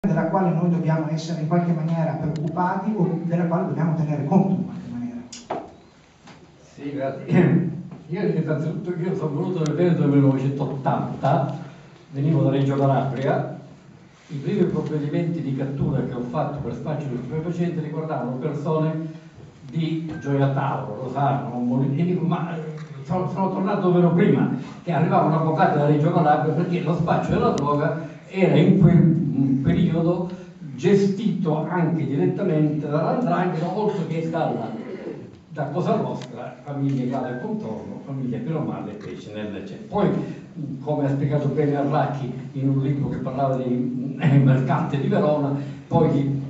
della quale noi dobbiamo essere in qualche maniera preoccupati o della quale dobbiamo tenere conto in qualche maniera. Sì, grazie. Innanzitutto io sono venuto nel Veneto nel 1980, venivo da Reggio Calabria. I primi provvedimenti di cattura che ho fatto per spaccio di stupefacenti riguardavano persone di Gioia Tauro, Rosarno, e dico, ma sono tornato dove ero prima, che arrivavano avvocati da Reggio Calabria, perché lo spaccio della droga era in quel periodo gestito anche direttamente dall''ndrangheta, oltre che da Cosa Nostra, famiglie Gala e contorno, famiglie Piromale e Pecinelle. Poi, come ha spiegato bene Arlacchi in un libro che parlava di mercante di Verona, poi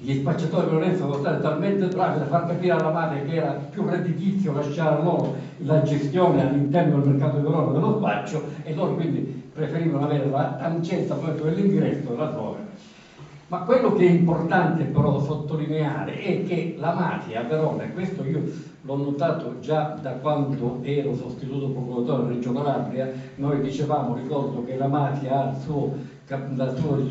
gli spacciatori di violenza sono stati talmente bravi da far capire alla madre che era più redditizio lasciare loro la gestione all'interno del mercato di Verona dello spaccio, e loro quindi preferivano avere la tangenza dell'ingresso della droga. Ma quello che è importante però sottolineare è che la mafia a Verona, e questo io l'ho notato già da quando ero sostituto procuratore a Reggio Calabria, noi dicevamo, ricordo che la mafia ha il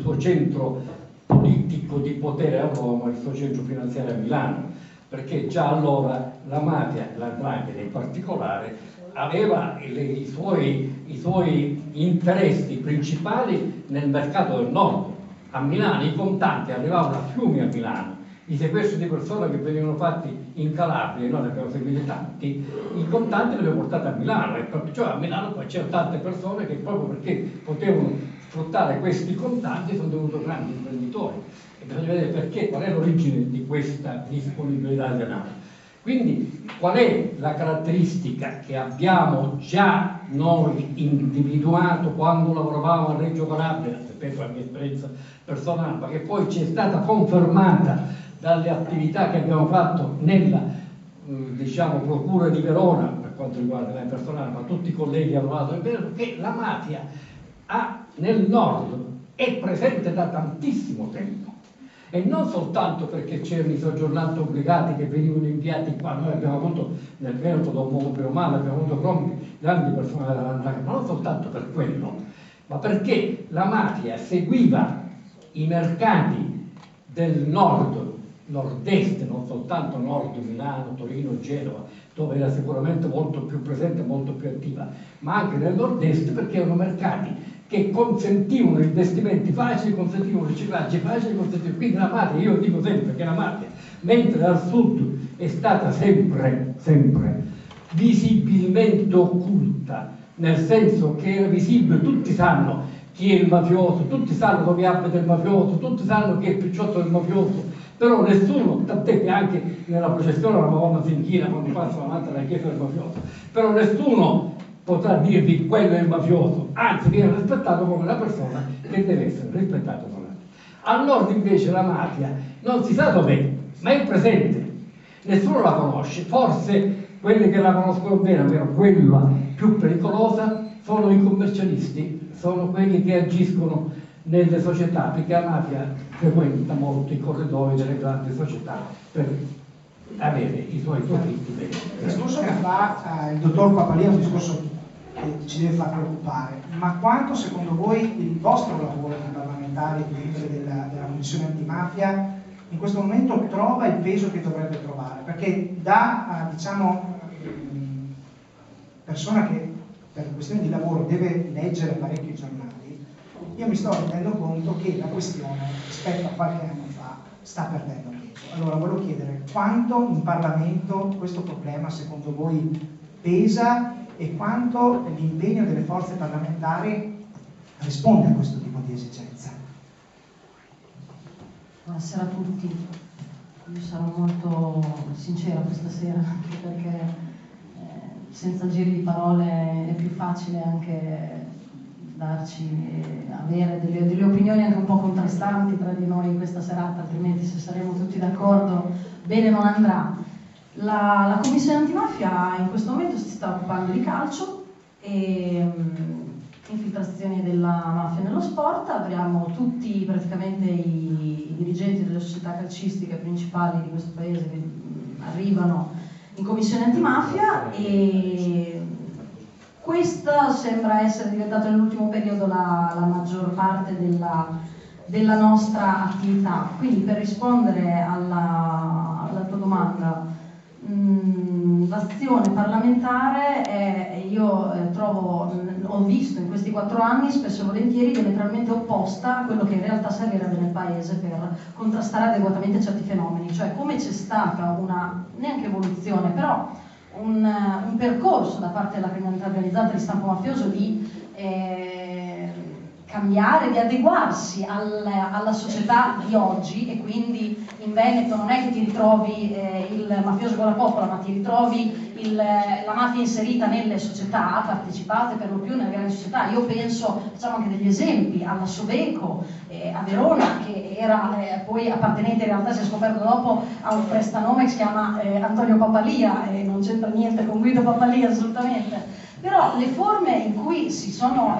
suo centro politico di potere a Roma, il suo centro finanziario a Milano, perché già allora la mafia, la 'ndrangheta in particolare, aveva i suoi interessi principali nel mercato del nord. A Milano i contanti arrivavano a fiumi a Milano, i sequestri di persone che venivano fatti in Calabria, e noi ne abbiamo seguiti tanti, i contanti li abbiamo portati a Milano, e perciò a Milano poi c'erano tante persone che proprio perché potevano sfruttare questi contanti sono divenuti grandi imprenditori, e bisogna vedere perché, qual è l'origine di questa disponibilità di denaro. Quindi qual è la caratteristica che abbiamo già noi individuato quando lavoravamo a Reggio Calabria, ripeto la mia esperienza personale, ma che poi ci è stata confermata dalle attività che abbiamo fatto nella procura di Verona, per quanto riguarda me personale, ma tutti i colleghi hanno lavorato in Veneto, che la mafia nel nord è presente da tantissimo tempo. E non soltanto perché c'erano i soggiornanti obbligati che venivano inviati qua, noi abbiamo avuto nel Veneto Don Momo Piromale, abbiamo avuto grandi personali dell''ndrangheta, ma non soltanto per quello, ma perché la mafia seguiva i mercati del nord-est, non soltanto nord, Milano, Torino, Genova, dove era sicuramente molto più presente, molto più attiva, ma anche nel nord-est, perché erano mercati che consentivano investimenti facili, consentivano riciclaggi facili, quindi la mafia, io dico sempre che la mafia, mentre al sud è stata sempre visibilmente occulta, nel senso che era visibile, tutti sanno chi è il mafioso, tutti sanno dove abita il mafioso, tutti sanno chi è il picciotto del mafioso, però nessuno, tant'è che anche nella processione della Madonna si inchina quando passa davanti alla chiesa del mafioso, però nessuno potrà dirvi quello è il mafioso, anzi viene rispettato come una persona che deve essere rispettata come l'altra. Al nord invece la mafia non si sa dov'è, ma è presente, nessuno la conosce, forse quelli che la conoscono bene, almeno quella più pericolosa, sono i commercialisti, sono quelli che agiscono nelle società, perché la mafia frequenta molto i corridoi delle grandi società per avere i suoi profitti bene. Il discorso che fa il dottor Papalì è un discorso che ci deve far preoccupare, ma quanto secondo voi il vostro lavoro di parlamentari della Commissione Antimafia in questo momento trova il peso che dovrebbe trovare? Perché da persona che per questioni di lavoro deve leggere parecchi giornali, io mi sto rendendo conto che la questione rispetto a qualche anno fa sta perdendo peso. Allora volevo chiedere quanto in Parlamento questo problema secondo voi pesa e quanto l'impegno delle forze parlamentari risponde a questo tipo di esigenza. Buonasera a tutti, io sarò molto sincera questa sera, anche perché senza giri di parole è più facile anche avere delle opinioni anche un po' contrastanti tra di noi in questa serata, altrimenti se saremo tutti d'accordo bene non andrà. La Commissione Antimafia in questo momento si sta occupando di calcio e infiltrazioni della mafia nello sport. Abbiamo tutti praticamente i dirigenti delle società calcistiche principali di questo paese che arrivano in Commissione Antimafia, e questa sembra essere diventata nell'ultimo periodo la maggior parte della nostra attività. Quindi, per rispondere alla tua domanda, l'azione parlamentare ho visto in questi 4 anni spesso e volentieri diametralmente opposta a quello che in realtà servirebbe nel Paese per contrastare adeguatamente certi fenomeni. Cioè, come c'è stata una, neanche evoluzione, però un percorso da parte della criminalità organizzata di stampo mafioso di cambiare, di adeguarsi alla società di oggi, e quindi in Veneto non è che ti ritrovi il mafioso con la coppola, ma ti ritrovi la mafia inserita nelle società partecipate per lo più nelle grandi società. Io penso, facciamo anche degli esempi, alla Sobeco a Verona, che era poi appartenente, in realtà si è scoperto dopo, a un prestanome che si chiama Antonio Papalia, e non c'entra niente con Guido Papalia assolutamente, però le forme in cui si sono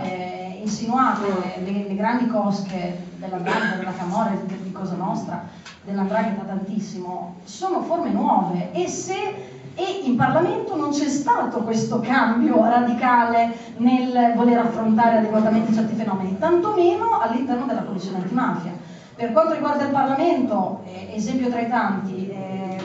insinuate le grandi cosche dell''ndrangheta, della Camorra, di Cosa Nostra, dell''ndrangheta tantissimo, sono forme nuove, e in Parlamento non c'è stato questo cambio radicale nel voler affrontare adeguatamente certi fenomeni, tantomeno all'interno della Commissione antimafia. Per quanto riguarda il Parlamento, esempio tra i tanti,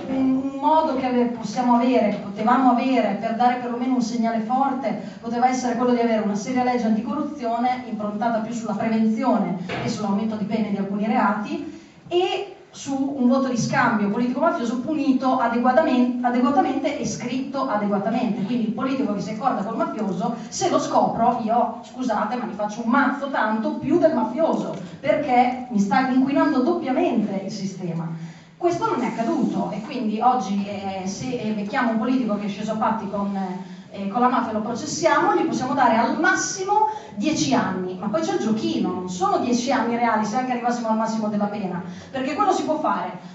un modo che potevamo avere per dare perlomeno un segnale forte poteva essere quello di avere una seria legge anticorruzione improntata più sulla prevenzione e sull'aumento di pene di alcuni reati, e su un voto di scambio politico-mafioso punito adeguatamente e scritto adeguatamente. Quindi il politico che si accorda col mafioso, se lo scopro, io, scusate, ma mi faccio un mazzo tanto più del mafioso, perché mi sta inquinando doppiamente il sistema. Questo non è accaduto, e quindi oggi se becchiamo un politico che è sceso a patti con la mafia e lo processiamo, gli possiamo dare al massimo 10 anni, ma poi c'è il giochino, non sono 10 anni reali se anche arrivassimo al massimo della pena, perché quello si può fare.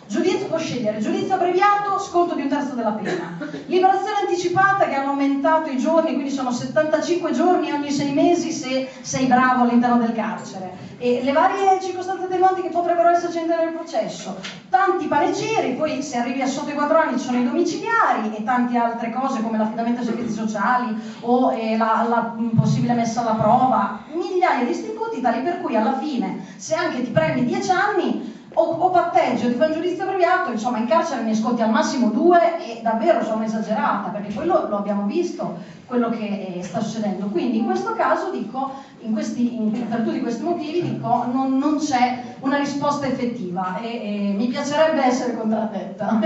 Può scegliere giudizio abbreviato, sconto di 1/3 della pena, liberazione anticipata, che hanno aumentato i giorni, quindi sono 75 giorni ogni 6 mesi se sei bravo all'interno del carcere, e le varie circostanze attenuanti che potrebbero esserci all'interno del processo, tanti paneggieri, poi se arrivi a sotto i 4 anni ci sono i domiciliari e tante altre cose come l'affidamento ai servizi sociali o la possibile messa alla prova, migliaia di istituti tali per cui alla fine, se anche ti premi 10 anni o patteggi o ti fai un giudizio abbreviato, insomma in carcere ne sconti al massimo 2, e davvero sono esagerata, perché poi lo abbiamo visto quello che sta succedendo. Quindi in questo caso dico, per tutti questi motivi dico, non c'è una risposta effettiva, e mi piacerebbe essere contraddetta.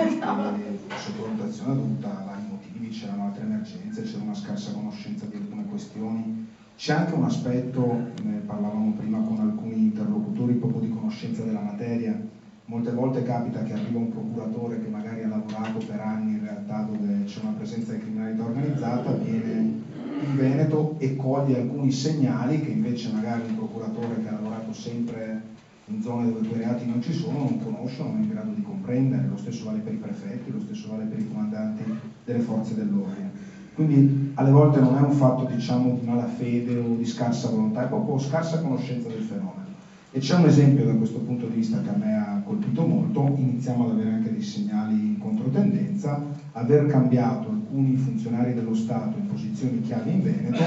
Sottovalutazione dovuta a vari motivi, c'erano altre emergenze, c'era una scarsa conoscenza di alcune questioni. C'è anche un aspetto, ne parlavamo prima con alcuni interlocutori, proprio di conoscenza della materia. Molte volte capita che arriva un procuratore che magari ha lavorato per anni in realtà dove c'è una presenza di criminalità organizzata, viene in Veneto e coglie alcuni segnali che invece magari un procuratore che ha lavorato sempre in zone dove quei reati non ci sono non conosce, non è in grado di comprendere. Lo stesso vale per i prefetti, lo stesso vale per i comandanti delle forze dell'ordine. Quindi alle volte non è un fatto, diciamo, di malafede o di scarsa volontà, è proprio scarsa conoscenza del fenomeno. E c'è un esempio da questo punto di vista che a me ha colpito molto. Iniziamo ad avere anche dei segnali in controtendenza, aver cambiato alcuni funzionari dello Stato in posizioni chiave in Veneto,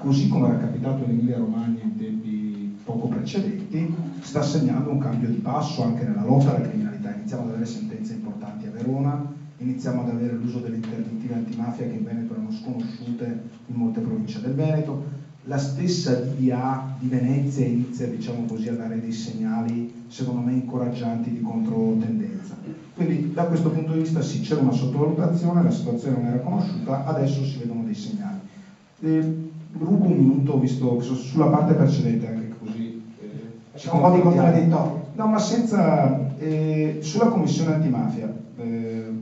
così come era capitato in Emilia Romagna in tempi poco precedenti, sta segnando un cambio di passo anche nella lotta alla criminalità. Iniziamo ad avere sentenze importanti a Verona, iniziamo ad avere l'uso delle interdittive antimafia che in Veneto erano sconosciute in molte province del Veneto. La stessa DDA di Venezia inizia, diciamo così, a dare dei segnali, secondo me, incoraggianti di controtendenza. Quindi da questo punto di vista sì, c'era una sottovalutazione, la situazione non era conosciuta, adesso si vedono dei segnali. Rubo un minuto, visto sulla parte precedente, anche così. C'è un po' di contraddittorio. No, ma senza... sulla commissione antimafia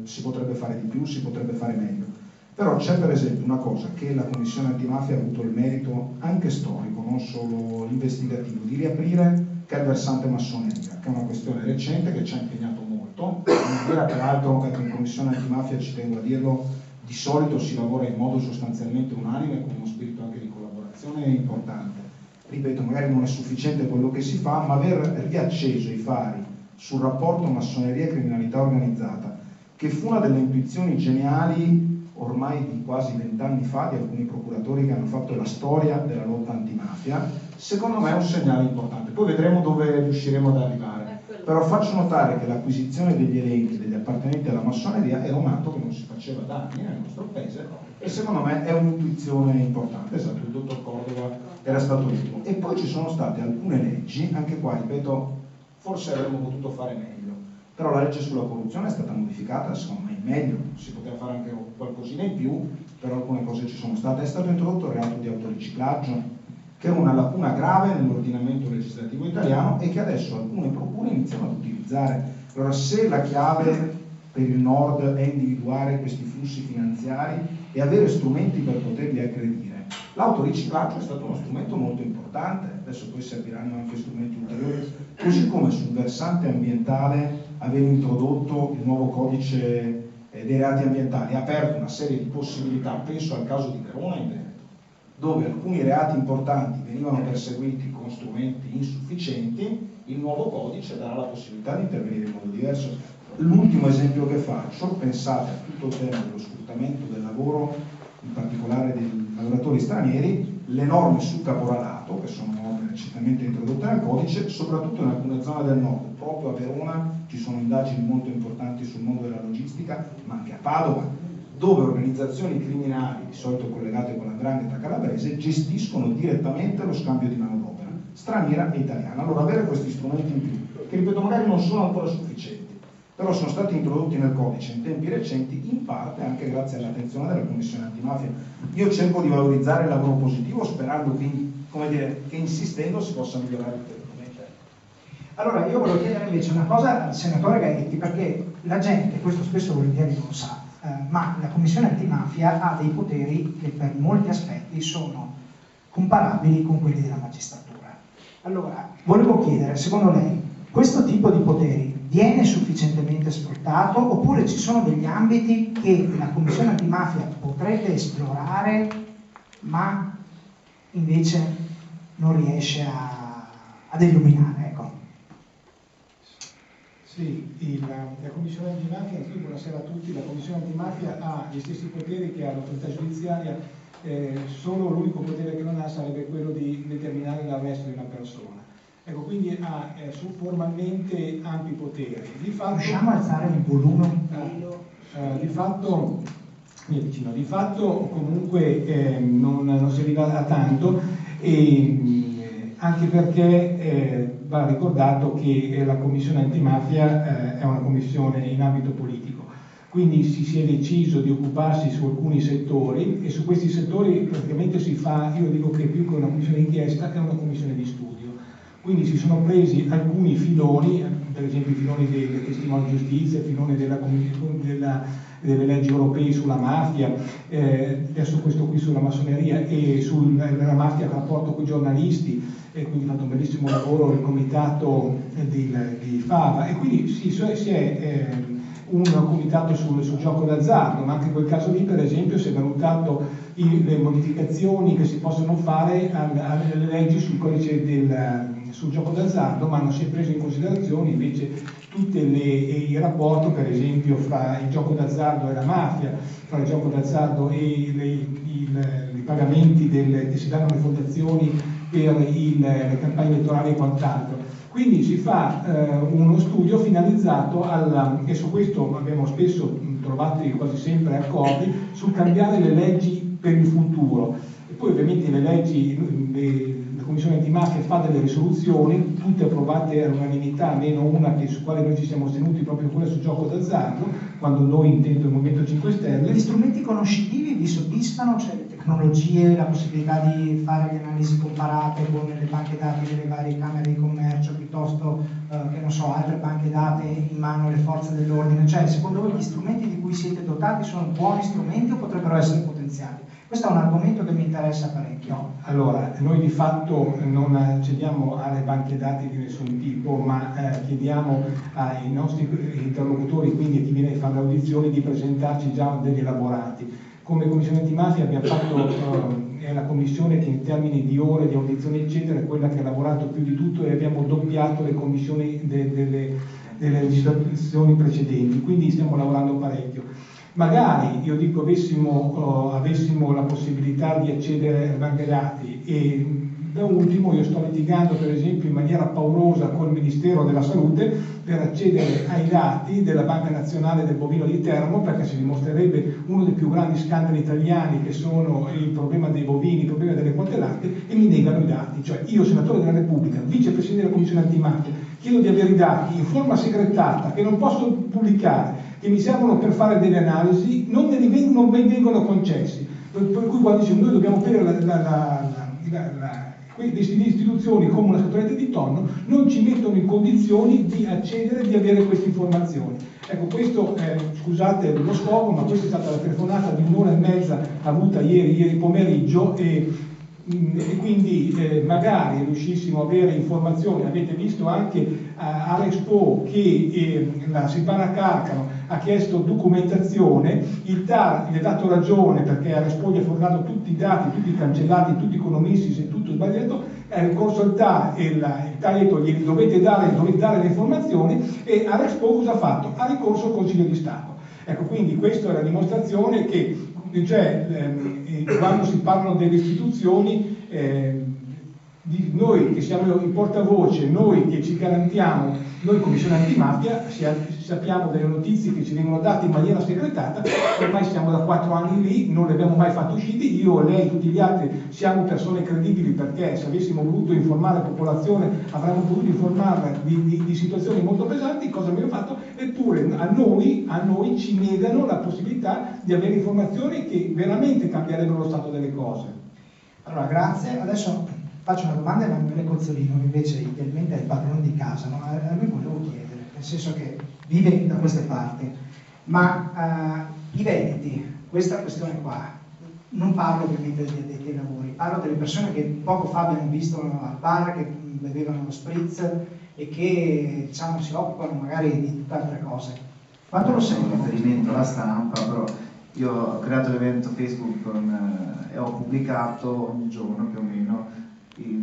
si potrebbe fare di più, si potrebbe fare meglio. Però c'è per esempio una cosa che la Commissione antimafia ha avuto il merito anche storico, non solo investigativo, di riaprire, che è il versante massoneria, che è una questione recente che ci ha impegnato molto. In maniera, peraltro, ecco, in Commissione antimafia, ci tengo a dirlo, di solito si lavora in modo sostanzialmente unanime, con uno spirito anche di collaborazione importante. Ripeto, magari non è sufficiente quello che si fa, ma aver riacceso i fari sul rapporto massoneria e criminalità organizzata, che fu una delle intuizioni geniali ormai di quasi 20 anni fa di alcuni procuratori che hanno fatto la storia della lotta antimafia, secondo me è un segnale importante. Poi vedremo dove riusciremo ad arrivare. Però faccio notare che l'acquisizione degli elenchi degli appartenenti alla massoneria era un atto che non si faceva da anni nel nostro paese e secondo me è un'intuizione importante. Esatto, il dottor Cordova era stato l'ultimo. E poi ci sono state alcune leggi, anche qua ripeto, forse avremmo potuto fare meglio, però la legge sulla corruzione è stata modificata, secondo me in meglio, si poteva fare anche qualcosina in più, però alcune cose ci sono state. È stato introdotto il reato di autoriciclaggio, che è una lacuna grave nell'ordinamento legislativo italiano e che adesso alcune procure iniziano ad utilizzare. Allora, se la chiave per il Nord è individuare questi flussi finanziari e avere strumenti per poterli aggredire, l'autoriciclaggio è stato uno strumento molto importante, adesso poi serviranno anche strumenti ulteriori, così come sul versante ambientale avere introdotto il nuovo codice dei reati ambientali, ha aperto una serie di possibilità, penso al caso di Verona in Veneto, dove alcuni reati importanti venivano perseguiti con strumenti insufficienti, il nuovo codice darà la possibilità di intervenire in modo diverso. L'ultimo esempio che faccio, pensate a tutto il tema dello sfruttamento del lavoro, in particolare dei lavoratori stranieri, le norme sul caporalato, che sono norme recentemente introdotte nel codice, soprattutto in alcune zone del nord, proprio a Verona ci sono indagini molto importanti sul mondo della logistica, ma anche a Padova, dove organizzazioni criminali, di solito collegate con la 'ndrangheta calabrese, gestiscono direttamente lo scambio di manodopera straniera e italiana. Allora avere questi strumenti in più, che ripeto magari non sono ancora sufficienti, però sono stati introdotti nel codice in tempi recenti, in parte anche grazie all'attenzione della Commissione Antimafia. Io cerco di valorizzare il lavoro positivo sperando che insistendo si possa migliorare ulteriormente. Allora io volevo chiedere invece una cosa al senatore Gaetti, perché la gente, questo spesso volentieri non sa, ma la Commissione Antimafia ha dei poteri che per molti aspetti sono comparabili con quelli della magistratura. Allora, volevo chiedere, secondo lei, questo tipo di poteri viene sufficientemente sfruttato oppure ci sono degli ambiti che la Commissione Antimafia potrebbe esplorare ma invece non riesce ad illuminare? Ecco. Sì, la Commissione Antimafia, buonasera a tutti, la Commissione Antimafia ha gli stessi poteri che ha l'autorità giudiziaria, solo l'unico potere che non ha sarebbe quello di determinare l'arresto di una persona. Ecco, quindi ha formalmente ampi poteri. Di fatto, riusciamo a alzare il volume? Di fatto comunque non si arriva a tanto, anche perché va ricordato che la Commissione Antimafia è una commissione in ambito politico, quindi si è deciso di occuparsi su alcuni settori e su questi settori praticamente si fa, io dico che più che una commissione d'inchiesta è una commissione di studio. Quindi si sono presi alcuni filoni, per esempio i filoni dei testimoni di giustizia, il filone delle leggi europee sulla mafia, adesso questo qui sulla massoneria e sulla mafia in rapporto con i giornalisti, e quindi ha fatto un bellissimo lavoro il comitato di Fava, e quindi si è un comitato sul gioco d'azzardo, ma anche in quel caso lì per esempio si è valutato le modificazioni che si possono fare alle leggi sul codice sul gioco d'azzardo, ma non si è preso in considerazione invece tutti il rapporto per esempio fra il gioco d'azzardo e la mafia, fra il gioco d'azzardo e i pagamenti che si danno alle fondazioni per le campagne elettorali e quant'altro. Quindi si fa uno studio finalizzato e su questo abbiamo spesso trovato quasi sempre accordi sul cambiare le leggi per il futuro. E poi ovviamente le leggi, la Commissione Antimafia fa delle risoluzioni, tutte approvate all'unanimità, meno una su quale noi ci siamo astenuti, proprio quella sul gioco d'azzardo, quando noi intendo il Movimento 5 Stelle. Gli strumenti conoscitivi vi soddisfano? Cioè le tecnologie, la possibilità di fare le analisi comparate con le banche dati delle varie camere di commercio, piuttosto che non so, altre banche date in mano alle forze dell'ordine? Cioè secondo voi gli strumenti di cui siete dotati sono buoni strumenti o potrebbero essere potenziati? Questo è un argomento che mi interessa parecchio. Allora, noi di fatto non accediamo alle banche dati di nessun tipo, ma chiediamo ai nostri interlocutori, quindi a chi viene a fare le audizioni, di presentarci già degli elaborati. Come Commissione Antimafia abbiamo fatto, è la commissione che in termini di ore di audizioni eccetera è quella che ha lavorato più di tutto, e abbiamo doppiato le commissioni delle legislazioni precedenti, quindi stiamo lavorando parecchio. Magari, io dico, avessimo la possibilità di accedere ai banche dati e da ultimo io sto litigando per esempio in maniera paurosa col Ministero della Salute per accedere ai dati della Banca Nazionale del Bovino di Teramo, perché si dimostrerebbe uno dei più grandi scandali italiani che sono il problema dei bovini, il problema delle quote latte, e mi negano i dati. Cioè io, senatore della Repubblica, vicepresidente della Commissione Antimafia, chiedo di avere i dati in forma segretata che non posso pubblicare, che mi servono per fare delle analisi, non mi vengono concessi. Per cui quando dice noi dobbiamo avere queste istituzioni come una scatoletta di tonno, non ci mettono in condizioni di accedere, di avere queste informazioni. Ecco, questo, scusate lo scopo, ma questa è stata la telefonata di un'ora e mezza avuta ieri pomeriggio e quindi magari riuscissimo a avere informazioni. Avete visto anche a Expo che la Silvana Carcano ha chiesto documentazione, il TAR gli ha dato ragione perché a Expo gli ha fornato tutti i dati, tutti cancellati, tutti economisti, se tutto sbagliato, è ricorso al TAR e il TAR ha detto glieli dovete dare le informazioni, e a Expo cosa ha fatto? Ha ricorso al Consiglio di Stato. Ecco, quindi questa è la dimostrazione che quando si parlano delle istituzioni, noi che siamo i portavoce, noi che ci garantiamo, noi Commissione Antimafia, sappiamo delle notizie che ci vengono date in maniera segretata, ormai siamo da 4 anni lì, non le abbiamo mai fatte uscire, io, lei, tutti gli altri siamo persone credibili, perché se avessimo voluto informare la popolazione avremmo potuto informarla di situazioni molto pesanti, cosa abbiamo fatto? Eppure a noi ci negano la possibilità di avere informazioni che veramente cambierebbero lo stato delle cose. Allora, grazie. Adesso faccio una domanda a Emanuele Cozzolino, che invece idealmente è il padrone di casa, no? A lui volevo chiedere, nel senso che vive da queste parti, ma i veneti, questa questione qua, non parlo ovviamente degli addetti ai lavori, parlo delle persone che poco fa abbiamo visto al bar, che bevevano lo spritz e che, diciamo, si occupano magari di tutte altre cose. Quanto lo sento? Un riferimento alla stampa, però io ho creato l'evento Facebook e ho pubblicato ogni giorno più o meno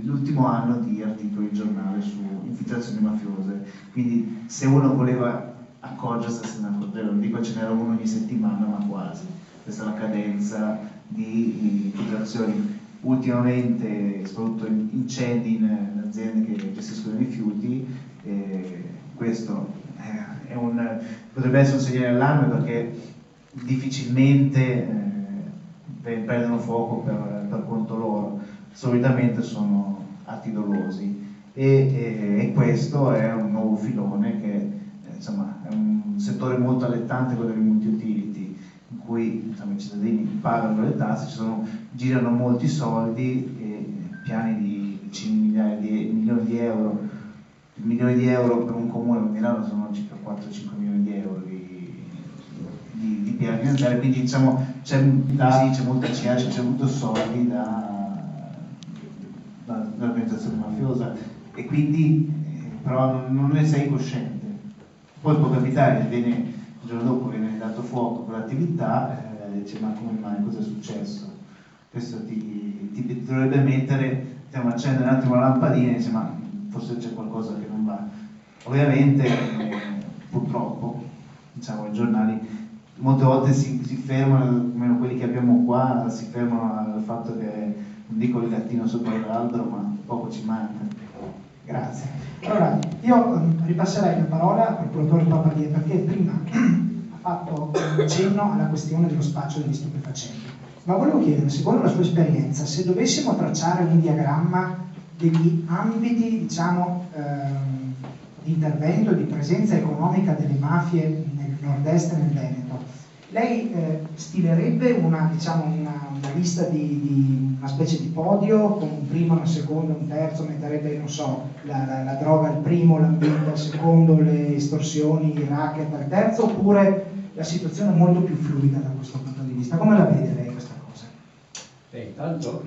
l'ultimo anno di articoli di giornale su infiltrazioni mafiose, quindi se uno voleva accorgersi se ne accorgeva, non dico ce n'era uno ogni settimana, ma quasi. Questa è la cadenza di infiltrazioni. Ultimamente, soprattutto incendi in aziende che gestiscono i rifiuti, questo potrebbe essere un segnale d'allarme, perché difficilmente prendono fuoco per conto loro, solitamente sono atti dolosi, e questo è un nuovo filone che insomma è un settore molto allettante, quello dei multi-utility, in cui insomma, i cittadini pagano le tasse, girano molti soldi, e piani di 5 milioni di euro. Milioni di euro per un comune come Milano sono circa 4-5 milioni di euro di piani finanziari, quindi diciamo c'è molta CA, c'è molto soldi dall'organizzazione mafiosa, e quindi però non ne sei cosciente. Poi può capitare che il giorno dopo viene dato fuoco per l'attività, dice ma come mai, cosa è successo? Questo ti dovrebbe mettere, accendere un attimo la lampadina e dice ma forse c'è qualcosa che non va. Ovviamente purtroppo diciamo i giornali molte volte si fermano, almeno quelli che abbiamo qua, si fermano al fatto che non dico il gattino sopra l'albero, ma poco ci manca. Grazie. Allora, io ripasserei la parola al procuratore Papadie, perché prima ha fatto un cenno alla questione dello spaccio degli stupefacenti. Ma volevo chiedere, secondo la sua esperienza, se dovessimo tracciare un diagramma degli ambiti, diciamo, di intervento e di presenza economica delle mafie nel nord-est e nel Veneto, lei stilerebbe una lista di una specie di podio con un primo, un secondo, un terzo, metterebbe, non so, la droga al primo, l'ambiente al secondo, le estorsioni, i racket al terzo, oppure la situazione è molto più fluida da questo punto di vista? Come la vede lei questa cosa? Intanto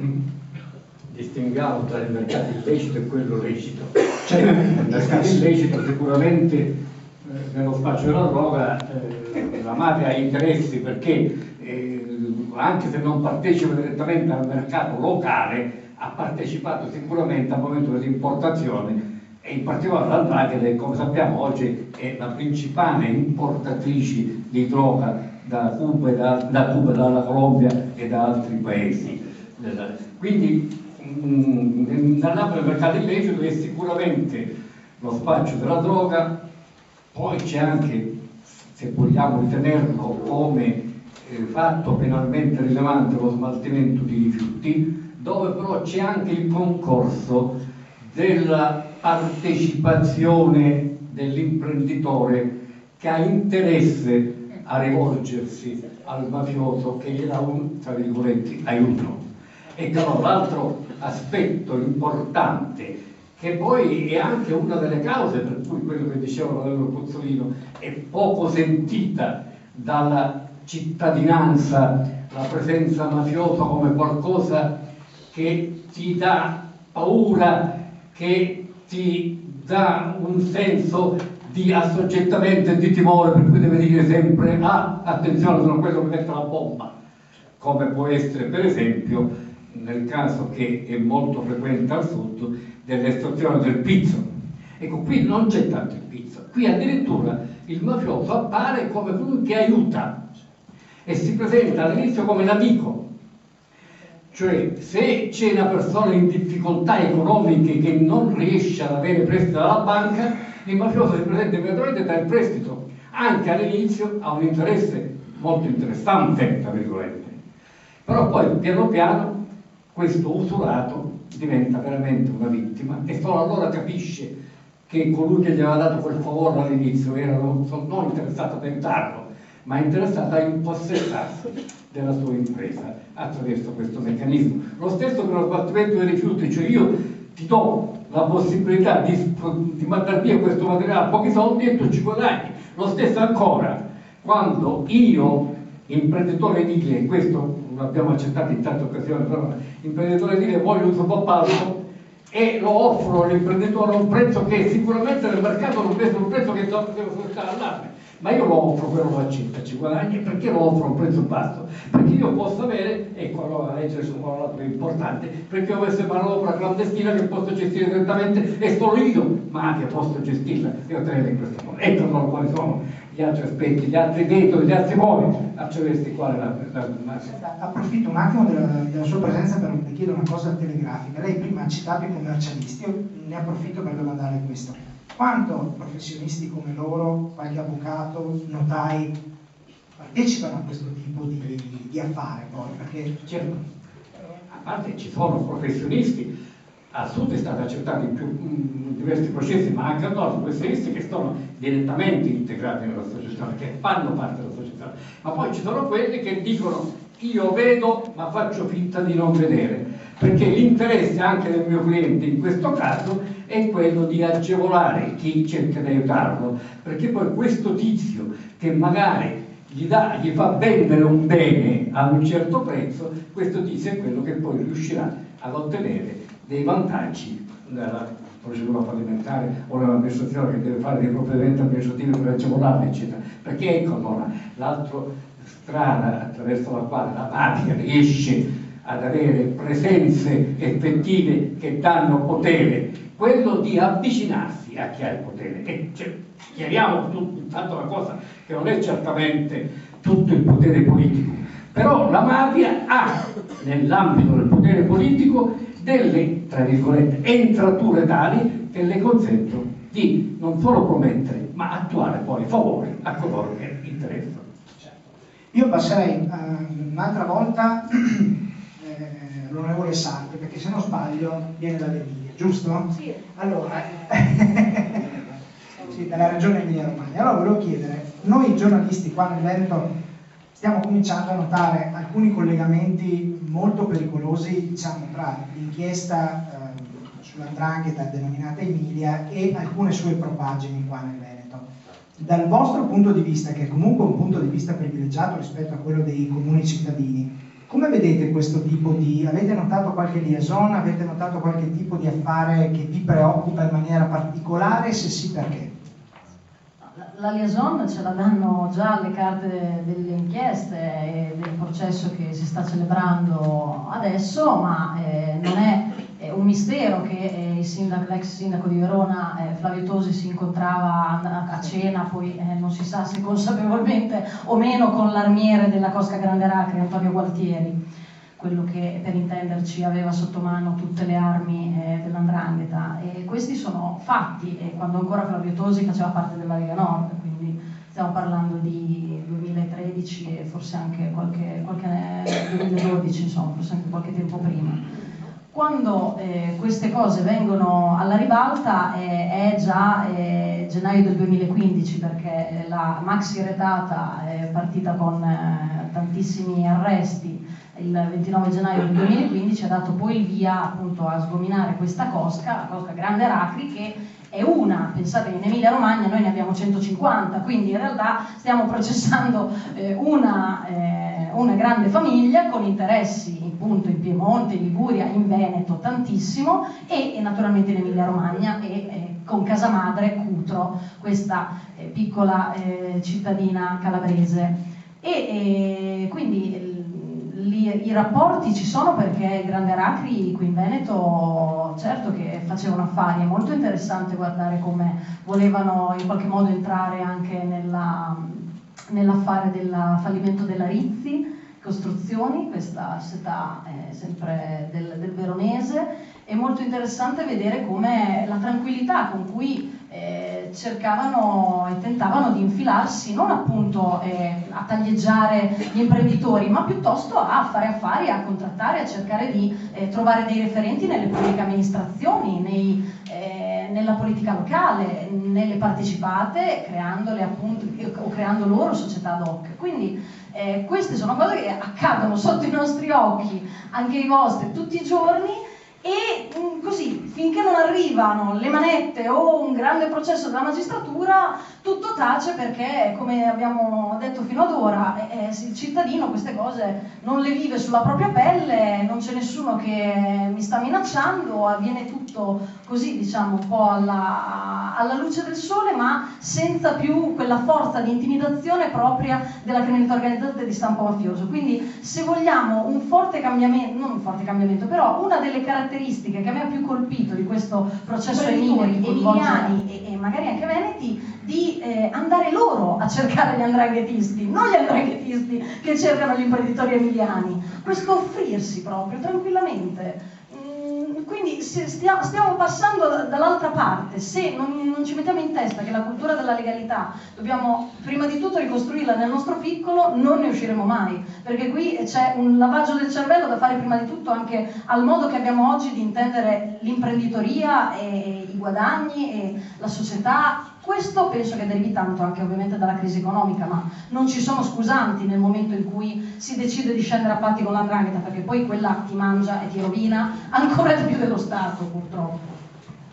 distinguiamo tra il mercato illecito e quello lecito. Certamente. Il mercato illecito sicuramente nello spaccio della droga la mafia ha interessi, perché anche se non partecipa direttamente al mercato locale ha partecipato sicuramente al momento dell'importazione, e in particolare l'Andrangheta, che come sappiamo oggi è la principale importatrice di droga da Cuba, dalla Colombia e da altri paesi. Quindi nell'ambito del mercato illecito è sicuramente lo spaccio della droga, poi c'è anche, se vogliamo ritenerlo come fatto penalmente rilevante, lo smaltimento di rifiuti, dove però c'è anche il concorso della partecipazione dell'imprenditore che ha interesse a rivolgersi al mafioso che gli dà un, tra virgolette, aiuto. E però l'altro aspetto importante, che poi è anche una delle cause per cui quello che diceva l'onorevole Puzzolino è poco sentita dalla cittadinanza, la presenza mafiosa come qualcosa che ti dà paura, che ti dà un senso di assoggettamento e di timore, per cui deve dire sempre attenzione, sono quello che mette la bomba, come può essere per esempio nel caso che è molto frequente al sud dell'estrazione del pizzo. Ecco, qui non c'è tanto il pizzo, qui addirittura il mafioso appare come colui che aiuta e si presenta all'inizio come l'amico. Cioè, se c'è una persona in difficoltà economiche che non riesce ad avere prestito dalla banca, il mafioso si presenta immediatamente e dà il prestito. Anche all'inizio ha un interesse molto interessante, tra virgolette. Però poi, piano piano, questo usurato diventa veramente una vittima e solo allora capisce che colui che gli aveva dato quel favore all'inizio era non interessato ad aiutarlo, ma interessato a impossessarsi della sua impresa attraverso questo meccanismo. Lo stesso per lo smaltimento dei rifiuti, cioè io ti do la possibilità di mandare via questo materiale a pochi soldi e tu ci guadagni. Lo stesso ancora quando io, imprenditore edile, questo l'abbiamo accettato in tante occasioni, però imprenditore edile voglio un subappalto e lo offro all'imprenditore a un prezzo che sicuramente nel mercato non è un prezzo che devo stare all'anno. Ma io lo offro, quello lo accetta, ci guadagna. Perché lo offro a un prezzo basso? Perché io posso avere, ecco allora la legge sul lavoro è importante, perché io avessi manodopera clandestina che posso gestire direttamente e solo io, ma che posso gestirla e ottenere in questo modo. Ecco allora quali sono gli altri aspetti, gli altri metodi, gli altri modi attraverso i quali Approfitto un attimo della sua presenza per chiedere una cosa telegrafica. Lei prima ha citato i commercialisti, io ne approfitto per domandare questo. Quanto professionisti come loro, qualche avvocato, notai, partecipano a questo tipo di affare poi? Perché certo, a parte ci sono professionisti, al sud è stato accettato in diversi processi, ma anche al nord professionisti che sono direttamente integrati nella società, che fanno parte della società, ma poi ci sono quelli che dicono io vedo ma faccio finta di non vedere, perché l'interesse anche del mio cliente in questo caso è quello di agevolare chi cerca di aiutarlo, perché poi questo tizio che magari gli fa vendere un bene a un certo prezzo, questo tizio è quello che poi riuscirà ad ottenere dei vantaggi nella procedura fallimentare o nell'amministrazione che deve fare dei provvedimenti amministrativi per agevolarli, eccetera. Perché ecco allora l'altra strada attraverso la quale la mafia riesce ad avere presenze effettive che danno potere, quello di avvicinarsi a chi ha il potere. E chiariamo intanto una cosa, che non è certamente tutto il potere politico, però la mafia ha nell'ambito del potere politico delle, tra virgolette, entrature tali che le consentono di non solo promettere, ma attuare poi favori a coloro che interessano. Io passerei un'altra volta l'onorevole Sarti, perché se non sbaglio viene dall'Emilia, giusto? Sì. Allora, sì, dalla regione Emilia-Romagna. Allora volevo chiedere, noi giornalisti qua nel Veneto stiamo cominciando a notare alcuni collegamenti molto pericolosi, diciamo, tra l'inchiesta sull''ndrangheta denominata Emilia e alcune sue propaggini qua nel Veneto. Dal vostro punto di vista, che è comunque un punto di vista privilegiato rispetto a quello dei comuni cittadini, come vedete questo tipo di... avete notato qualche liaison, avete notato qualche tipo di affare che vi preoccupa in maniera particolare? Se sì, perché? La liaison ce la danno già le carte delle inchieste e del processo che si sta celebrando adesso, ma non è un mistero che l'ex sindaco di Verona Flavio Tosi si incontrava a cena, poi non si sa se consapevolmente o meno, con l'armiere della Cosca Grande Racri, Antonio Gualtieri, quello che per intenderci aveva sotto mano tutte le armi dell''ndrangheta. E questi sono fatti, quando ancora Flavio Tosi faceva parte della Lega Nord, quindi stiamo parlando di 2013 e forse anche qualche 2012, insomma, forse anche qualche tempo prima. Quando queste cose vengono alla ribalta è già gennaio del 2015, perché la maxi retata è partita con tantissimi arresti il 29 gennaio del 2015, ha dato poi il via appunto a sgominare questa Cosca, la Cosca Grande Racri, che è una, pensate che in Emilia Romagna noi ne abbiamo 150, quindi in realtà stiamo processando una grande famiglia con interessi appunto in Piemonte, in Liguria, in Veneto tantissimo, e naturalmente in Emilia Romagna e con casa madre Cutro, questa piccola cittadina calabrese. Quindi i rapporti ci sono, perché il Grande Racri qui in Veneto certo che facevano affari. È molto interessante guardare come volevano in qualche modo entrare anche nell'affare del fallimento della Rizzi Costruzioni, questa società sempre del veronese. È molto interessante vedere come la tranquillità con cui cercavano e tentavano di infilarsi, non appunto a taglieggiare gli imprenditori, ma piuttosto a fare affari, a contrattare, a cercare di trovare dei referenti nelle pubbliche amministrazioni, nella politica locale, nelle partecipate, creandole appunto o creando loro società ad hoc. Quindi queste sono cose che accadono sotto i nostri occhi, anche i vostri, tutti i giorni. E così, finché non arrivano le manette o un grande processo della magistratura, tutto tace, perché, come abbiamo detto fino ad ora, il cittadino queste cose non le vive sulla propria pelle, non c'è nessuno che mi sta minacciando, avviene tutto così, diciamo, un po' alla luce del sole, ma senza più quella forza di intimidazione propria della criminalità organizzata di stampo mafioso. Quindi, se vogliamo un forte cambiamento, non un forte cambiamento, però una delle caratteristiche che a me ha più colpito di questo processo emiliani e magari anche veneti, di andare loro a cercare gli 'ndranghetisti, non gli 'ndranghetisti che cercano gli imprenditori emiliani, questo offrirsi proprio tranquillamente. Quindi stiamo passando dall'altra parte. Se non ci mettiamo in testa che la cultura della legalità dobbiamo prima di tutto ricostruirla nel nostro piccolo, non ne usciremo mai, perché qui c'è un lavaggio del cervello da fare prima di tutto anche al modo che abbiamo oggi di intendere l'imprenditoria e i guadagni e la società. Questo penso che derivi tanto anche ovviamente dalla crisi economica, ma non ci sono scusanti nel momento in cui si decide di scendere a patti con l''ndrangheta, perché poi quella ti mangia e ti rovina ancora di più dello Stato, purtroppo.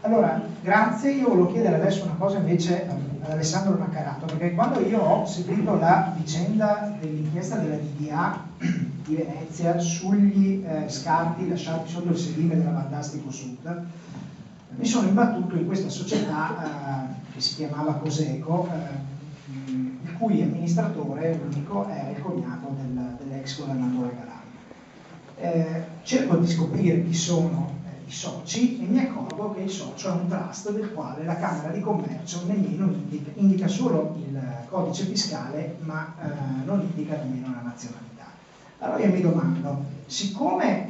Allora, grazie. Io volevo chiedere adesso una cosa invece ad Alessandro Naccarato, perché quando io ho seguito la vicenda dell'inchiesta della DDA di Venezia sugli scarti lasciati sotto il sedime della Valdastico Sud, mi sono imbattuto in questa società che si chiamava Coseco, il cui amministratore unico era il cognato dell'ex governatore Galan. Cerco di scoprire chi sono i soci e mi accorgo che il socio è un trust del quale la Camera di Commercio nemmeno indica solo il codice fiscale, ma non indica nemmeno la nazionalità. Allora io mi domando, siccome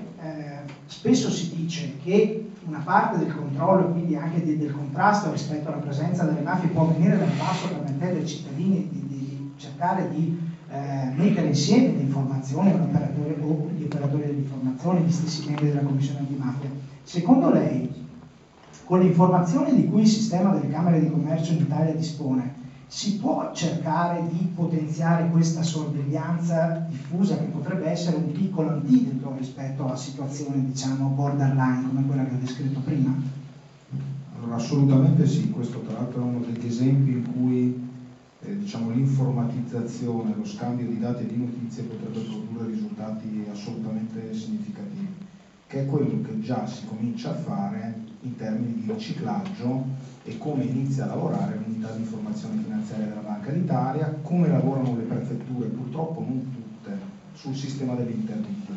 spesso si dice che una parte del controllo e quindi anche del contrasto rispetto alla presenza delle mafie può venire dal basso, permettendo ai cittadini di cercare di mettere insieme le informazioni o gli operatori dell'informazione, gli stessi membri della Commissione antimafia. Secondo lei, con le informazioni di cui il sistema delle Camere di Commercio in Italia dispone, si può cercare di potenziare questa sorveglianza diffusa che potrebbe essere un piccolo antidoto rispetto a situazioni, diciamo, borderline come quella che ho descritto prima? Allora, assolutamente sì, questo tra l'altro è uno degli esempi in cui diciamo, l'informatizzazione, lo scambio di dati e di notizie potrebbe produrre risultati assolutamente significativi, che è quello che già si comincia a fare in termini di riciclaggio e come inizia a lavorare l'unità di informazione finanziaria della Banca d'Italia, come lavorano le prefetture, purtroppo non tutte, sul sistema delle interdittive.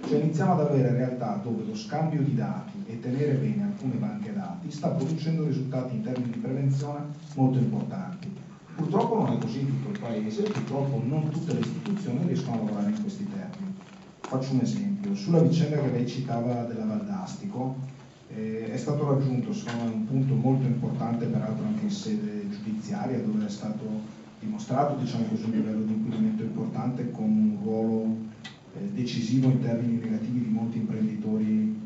Cioè iniziamo ad avere realtà dove lo scambio di dati e tenere bene alcune banche dati sta producendo risultati in termini di prevenzione molto importanti. Purtroppo non è così in tutto il paese, purtroppo non tutte le istituzioni riescono a lavorare in questi termini. Faccio un esempio, sulla vicenda che lei citava della Valdastico, è stato raggiunto secondo me un punto molto importante, peraltro anche in sede giudiziaria, dove è stato dimostrato, diciamo così, un livello di inquinamento importante con un ruolo decisivo in termini negativi di molti imprenditori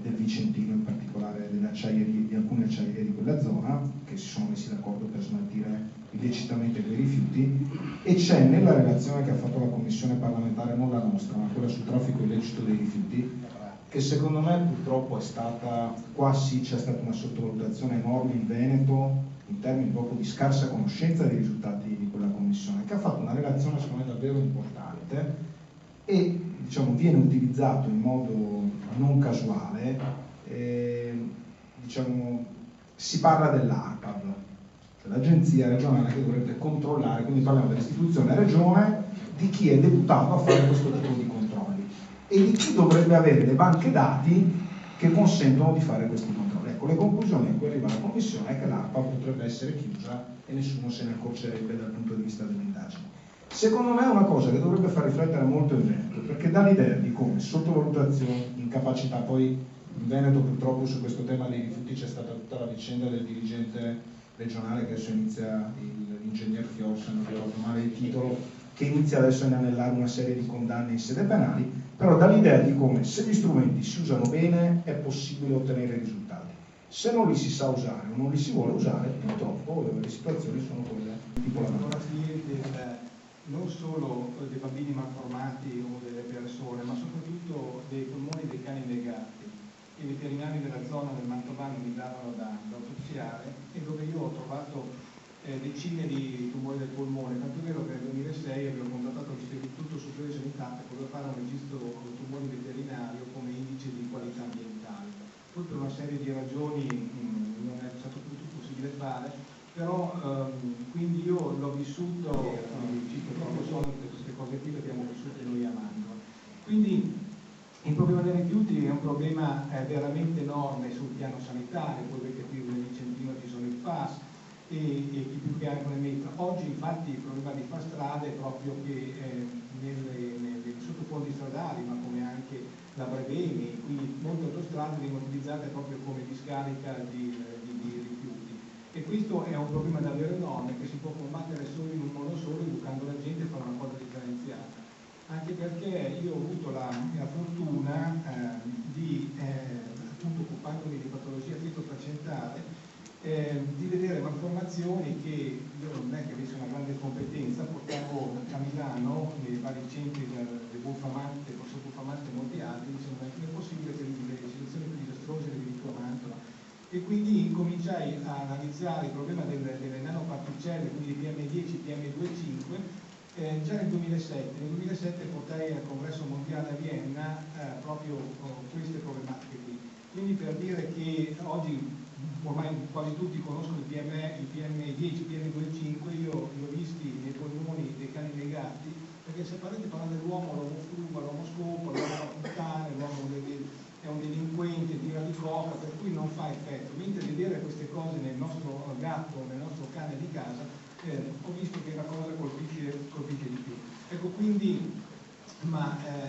del Vicentino, in particolare delle acciaierie, di alcune acciaierie di quella zona, che si sono messi d'accordo per smaltire illecitamente quei rifiuti, e c'è nella relazione che ha fatto la commissione parlamentare, non la nostra, ma quella sul traffico illecito dei rifiuti, che secondo me purtroppo è stata, qua sì c'è stata una sottovalutazione enorme in Veneto, in termini proprio di scarsa conoscenza dei risultati di quella commissione, che ha fatto una relazione secondo me davvero importante e diciamo, viene utilizzato in modo non casuale, diciamo, si parla dell'ARPAV, cioè l'agenzia regionale che dovrebbe controllare, quindi parliamo dell'istituzione regione, di chi è deputato a fare questo tipo di controlli e di chi dovrebbe avere le banche dati che consentono di fare questi controlli. Ecco, le conclusioni a cui arriva la Commissione è che l'ARPAV potrebbe essere chiusa e nessuno se ne accorgerebbe dal punto di vista delle indagini. Secondo me è una cosa che dovrebbe far riflettere molto il Veneto, perché dà l'idea di come sottovalutazione, incapacità, poi in Veneto purtroppo su questo tema dei rifiuti c'è stata tutta la vicenda del dirigente regionale che adesso inizia, l'ingegner Fior, se non ricordo male il titolo, che inizia adesso a inanellare una serie di condanne in sede penali, però dà l'idea di come se gli strumenti si usano bene è possibile ottenere risultati. Se non li si sa usare o non li si vuole usare, purtroppo le situazioni sono quelle tipo la non solo dei bambini malformati o delle persone, ma soprattutto dei polmoni dei cani legati. I veterinari della zona del Mantovano mi davano da autopsiare e dove io ho trovato decine di tumori del polmone, tanto è vero che nel 2006 avevo contattato l'Istituto Superiore di Sanità per poter fare un registro tumori veterinario come indice di qualità ambientale. Poi per una serie di ragioni non è stato più possibile fare, però quindi io l'ho vissuto, cito proprio solo queste cose qui le abbiamo vissute noi a Mantova. Quindi il problema dei rifiuti è un problema veramente enorme sul piano sanitario, voi vedete qui nel Vicentino ci sono i FAS e chi più che altro ne metta. Oggi infatti il problema di far strade è proprio che nei sottofondi stradali, ma come anche la Brebemi, quindi molte autostrade vengono utilizzate proprio come discarica di rifiuti. E questo è un problema davvero enorme che si può combattere solo in un modo solo, educando la gente a fare una cosa differenziata. Anche perché io ho avuto la fortuna appunto occupandomi di patologia fitoplacentale, di vedere malformazioni che io non è che avessi una grande competenza, portavo a Milano nei vari centri del Bulfamante, forse Bulfamante e molti altri, dicendo come è possibile che le situazioni più disastrose le vivi a Mantova. E quindi incominciai a analizzare il problema delle nanoparticelle, quindi di PM10, PM2,5, già nel 2007. Nel 2007 portai al Congresso Mondiale a Vienna proprio queste problematiche qui. Quindi per dire che oggi ormai quasi tutti conoscono il PM10, PM2,5, io li ho visti nei polmoni dei cani e dei gatti, perché se parla dell'uomo, l'uomo fruga, l'uomo scopa, l'uomo puttana, l'uomo è un delinquente, tira di coca, per cui non fa effetto. Mentre vedere queste cose nel nostro gatto, nel nostro cane di casa, ho visto che la cosa colpisce di più. Ecco, quindi,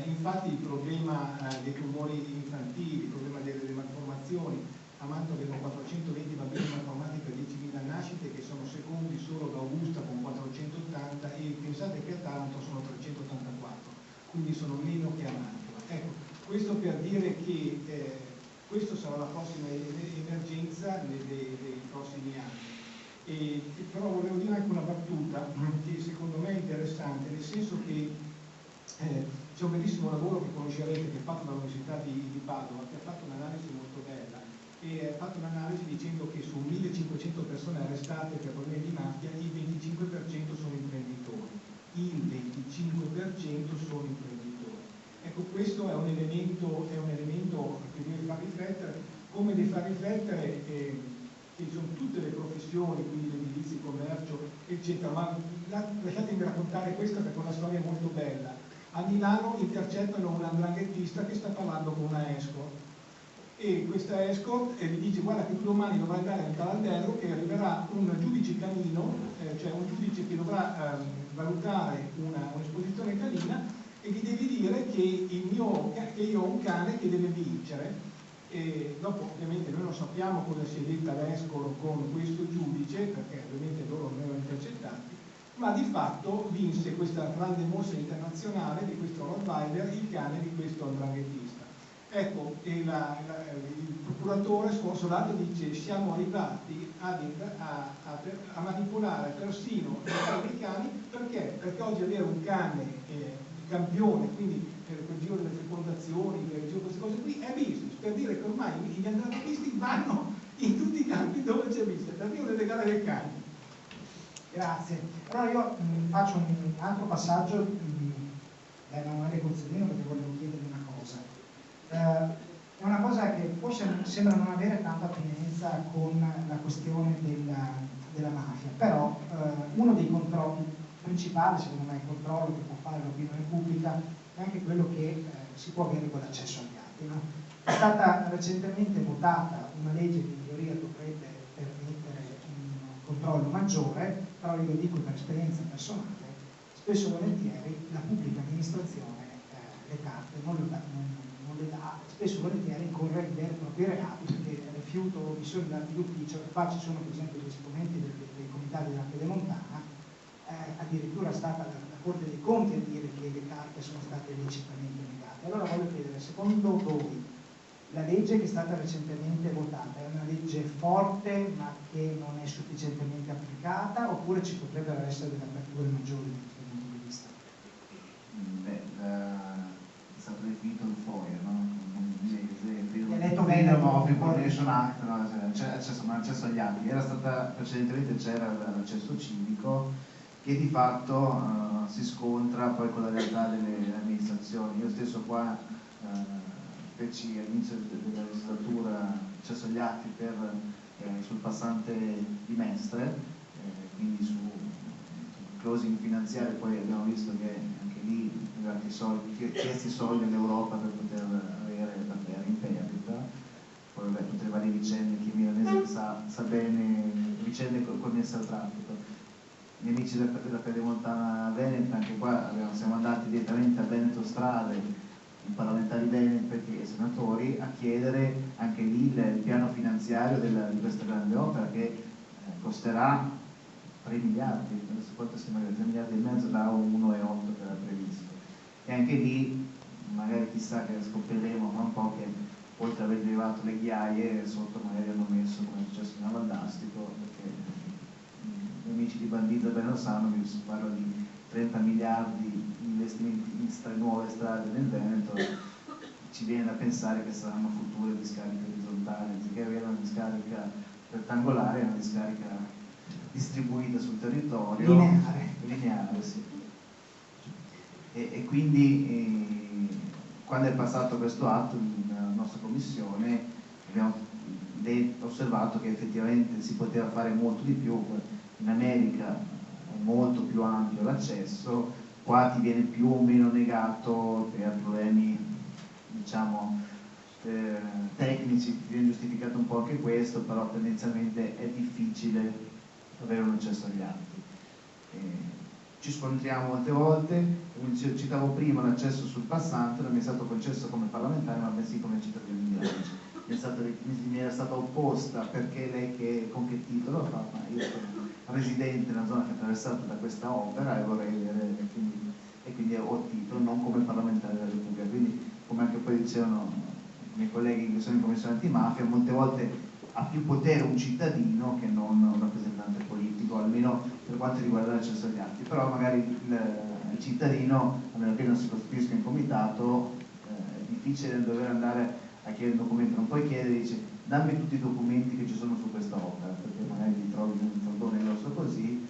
infatti il problema dei tumori infantili, il problema delle malformazioni, a Mantova abbiamo 420 bambini malformati per 10.000 nascite, che sono secondi solo da Augusta con 480, e pensate che a Taranto sono 384, quindi sono meno che a Mantova. Ecco, questo per dire che questa sarà la prossima emergenza dei prossimi anni. Però volevo dire anche una battuta che secondo me è interessante, nel senso che c'è un bellissimo lavoro che conoscerete, che è fatto dall'Università di Padova, che ha fatto un'analisi molto bella, e ha fatto un'analisi dicendo che su 1500 persone arrestate per problemi di mafia il 25% sono imprenditori. Il 25% sono imprenditori. Ecco, questo è un elemento che deve far riflettere, come deve far riflettere che sono tutte le professioni, quindi l'edilizia, il commercio, eccetera. Ma lasciatemi raccontare questa perché è una storia molto bella. A Milano intercettano un 'ndranghetista che sta parlando con una escort, e questa escort gli dice: guarda che tu domani dovrai andare al Calaldello, che arriverà un giudice canino, cioè un giudice che dovrà valutare un'esposizione canina, e gli devi dire che io ho un cane che deve vincere. E dopo ovviamente noi non sappiamo cosa si è detta l'escort con questo giudice, perché ovviamente loro non erano intercettati, ma di fatto vinse questa grande mostra internazionale di questo Rottweiler, il cane di questo 'ndranghetista. Ecco, il procuratore sconsolato dice: siamo arrivati a manipolare persino i americani. Perché? Perché oggi avere un cane campione, quindi per il giro delle fecondazioni, per il giro di queste cose qui, è business, per dire che ormai gli andranghettisti vanno in tutti i campi dove c'è business, per dire le gare dei cani. Grazie. Allora io faccio un altro passaggio, non è negoziato perché volevo chiedervi una cosa. È una cosa che forse sembra non avere tanta attinenza con la questione della mafia, però uno dei controlli principali, secondo me, il controllo che può fare l'opinione pubblica è anche quello che si può avere con l'accesso agli atti, no? È stata recentemente votata una legge che in teoria dovrebbe permettere un controllo maggiore, però io lo dico per esperienza personale, spesso e volentieri la pubblica amministrazione le carte non le dà, spesso e volentieri incorre in veri e propri reati, perché rifiuto omissione dati d'ufficio. Qua ci sono per esempio gli esponenti dei comitati della Pedemontana, addirittura è stata la Corte dei Conti a dire che le carte sono state illecitamente negate. Allora voglio chiedere, secondo voi la legge che è stata recentemente votata è una legge forte ma che non è sufficientemente applicata, oppure ci potrebbero essere delle aperture maggiori da questo punto di vista? È stato definito il FOIA, no? Freedom of Information Act, no? Cioè, accesso agli atti. Precedentemente c'era l'accesso civico, che di fatto si scontra poi con la realtà delle amministrazioni. Io stesso qua feci all'inizio della legislatura accesso agli atti sul passante di Mestre, quindi su closing finanziario. Poi abbiamo visto che anche lì chiesti soldi all'Europa per poter avere la terra in perdita. Poi tutte le varie vicende, chi milanese sa bene, vicende connesse al traffico. Gli amici della Pedemontana Veneta, anche qua siamo andati direttamente a Veneto Strade, i parlamentari veneti e senatori, a chiedere anche lì il piano finanziario di questa grande opera, che costerà 3 miliardi, adesso quanto sembra, 3 miliardi e mezzo da 1,8 che era previsto. E anche lì magari chissà che scopriremo fra un po' che oltre ad aver derivato le ghiaie sotto magari hanno messo, come è successo in Avaldastico, perché gli amici di Bandita bene lo sanno, che si parla di 30 miliardi di investimenti in nuove strade nel Veneto. Ci viene da pensare che saranno future discariche orizzontali, anziché avere una discarica rettangolare, una discarica distribuita sul territorio, lineare, sì. E quindi quando è passato questo atto nella nostra commissione abbiamo osservato che effettivamente si poteva fare molto di più. In America è molto più ampio l'accesso, qua ti viene più o meno negato per problemi, diciamo, tecnici, ti viene giustificato un po' anche questo, però tendenzialmente è difficile avere un accesso agli atti. Ci scontriamo molte volte, come citavo prima, l'accesso sul passante non mi è stato concesso come parlamentare, ma bensì come cittadino di Milano. Mi era stata opposta perché lei con che titolo fa? Ma io sono residente nella zona che è attraversata da questa opera e vorrei vedere, e quindi ho titolo non come parlamentare della Repubblica. Quindi, come anche poi dicevano i miei colleghi che sono in commissione antimafia, molte volte ha più potere un cittadino che non un rappresentante politico, almeno per quanto riguarda l'accesso agli atti. Però magari il cittadino, a meno che non si costituisca in comitato, è difficile dover andare a chiedere un documento. Non puoi chiedere, dice dammi tutti i documenti che ci sono su questa opera, perché magari li trovi in un faldone grosso così,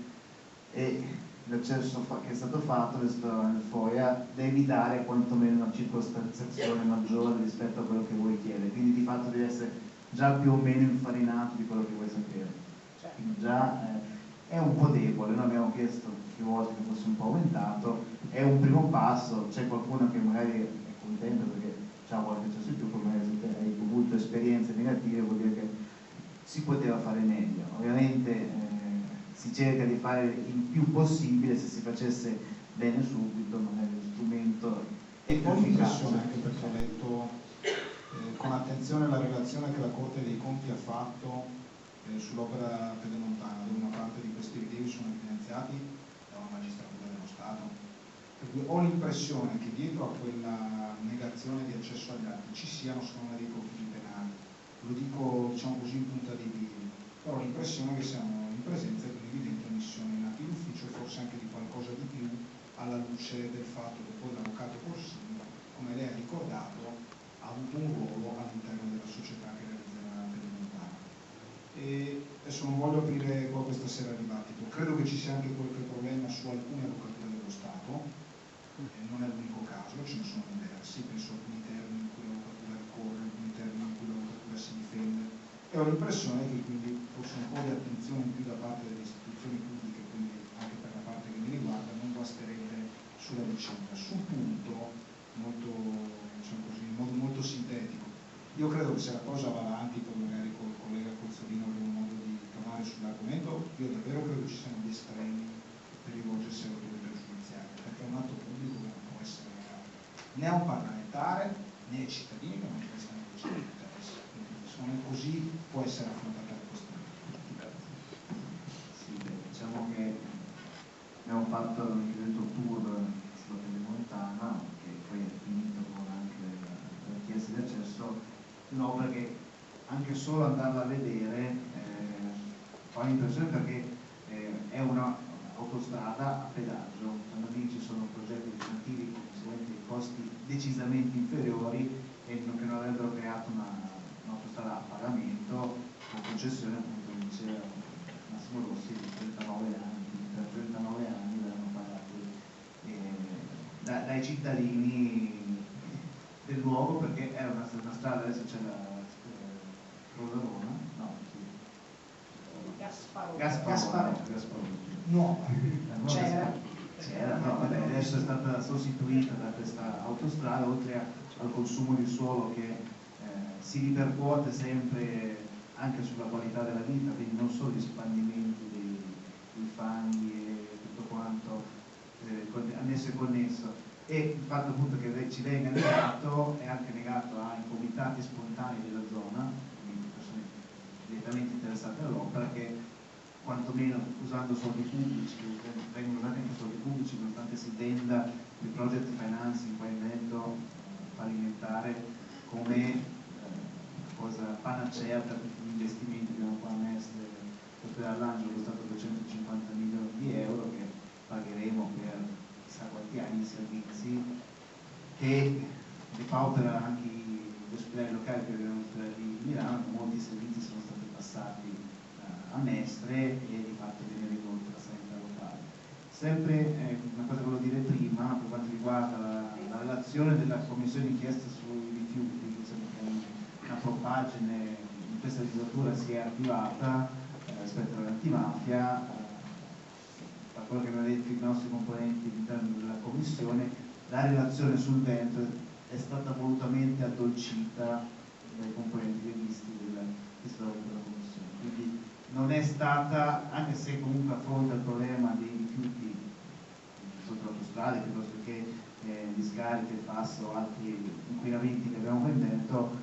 e l'accesso che è stato fatto nel FOIA devi dare quantomeno una circostanziazione maggiore rispetto a quello che vuoi chiedere, quindi di fatto devi essere già più o meno infarinato di quello che vuoi sapere. Quindi già è un po' debole. Noi abbiamo chiesto più volte che fosse un po' aumentato, è un primo passo, c'è qualcuno che magari è contento perché c'ha qualche successo in più, come hai avuto esperienze negative, vuol dire che si poteva fare meglio. Ovviamente si cerca di fare il più possibile, se si facesse bene subito magari lo strumento è E più ho efficace. l'impressione, anche perché ho letto con attenzione la relazione che la Corte dei Conti ha fatto sull'opera pedemontana, dove una parte di questi rilievi sono evidenziati dalla magistratura dello Stato. Per cui ho l'impressione che dietro a quella negazione di accesso agli atti ci siano secondo me dei profili penali. Lo dico, diciamo così, in punta di piedi, però ho l'impressione che siamo in presenza di un'evidente omissione in atti d'ufficio e forse anche di qualcosa di più, alla luce del fatto che poi l'avvocato Corsini, come lei ha ricordato, ha avuto un ruolo all'interno della società che realizzerà la pedemontana. E adesso non voglio aprire qua questa sera il dibattito, credo che ci sia anche qualche problema su alcune avvocature dello Stato, non è l'unico caso, ce ne sono diversi, penso a alcuni termini in cui l'avvocatura ricorre, alcuni termini in cui l'avvocatura si difende, e ho l'impressione che quindi forse un po' di attenzione in più da parte delle istituzioni pubbliche, quindi anche per la parte che mi riguarda, non basterebbe sulla vicenda. Sul punto, molto, diciamo così, in modo molto sintetico, io credo che se la cosa va avanti, poi magari col collega Cozzolino avremo modo di tornare sull'argomento, io davvero credo ci siano gli estremi per rivolgersi all'autorità giudiziaria, perché è un atto pubblico che non può essere né a un parlamentare né ai cittadini che manifestano i loro interessi. Quindi se non è così può essere affrontata la questione. Sì, diciamo che abbiamo fatto il cosiddetto tour sulla pedemontana, che poi è finito con anche la richiesta di accesso, un'opera che anche solo andarla a vedere fa l'impressione, perché è una autostrada a pedaggio, quando lì ci sono progetti alternativi con conseguenti costi decisamente inferiori e che non avrebbero creato un'autostrada a pagamento con concessione, appunto come diceva Massimo Rossi, di 39 anni, quindi per 39 anni verranno pagati dai cittadini del luogo, perché era una strada, adesso c'è la Rodarona, no, sì. Gasparone. Nuova. C'era, no, vabbè, adesso è stata sostituita da questa autostrada, oltre al consumo di suolo che si ripercuote sempre anche sulla qualità della vita, quindi non solo gli spandimenti dei fanghi e tutto quanto annesso e connesso. E il fatto appunto che ci venga negato è anche negato ai comitati spontanei della zona, quindi persone direttamente interessate all'opera, che quantomeno usando soldi pubblici, vengono usati anche soldi pubblici, nonostante si tenda il project financing qua in Veneto fallimentare come cosa panacea per tutti gli investimenti che abbiamo qua a Mestre. L'ospedale L'Angelo è costato 250 milioni di euro che pagheremo per chissà quanti anni di servizi, che depaupera anche gli ospedali locali, che abbiamo l'ospedale di Milano, molti servizi sono stati passati a Mestre e di fatto viene rivolta la sanità locale. Sempre una cosa che volevo dire prima, per quanto riguarda la relazione della commissione d'inchiesta sui rifiuti, diciamo che una propagine in questa legislatura si è attivata rispetto all'antimafia, da quello che hanno detto i nostri componenti all'interno della commissione, la relazione sul Veneto è stata volutamente addolcita dai componenti leghisti della commissione. Quindi non è stata, anche se comunque affronta il problema dei rifiuti sotto autostrade piuttosto che discariche, il passo, altri inquinamenti che abbiamo qui in Veneto,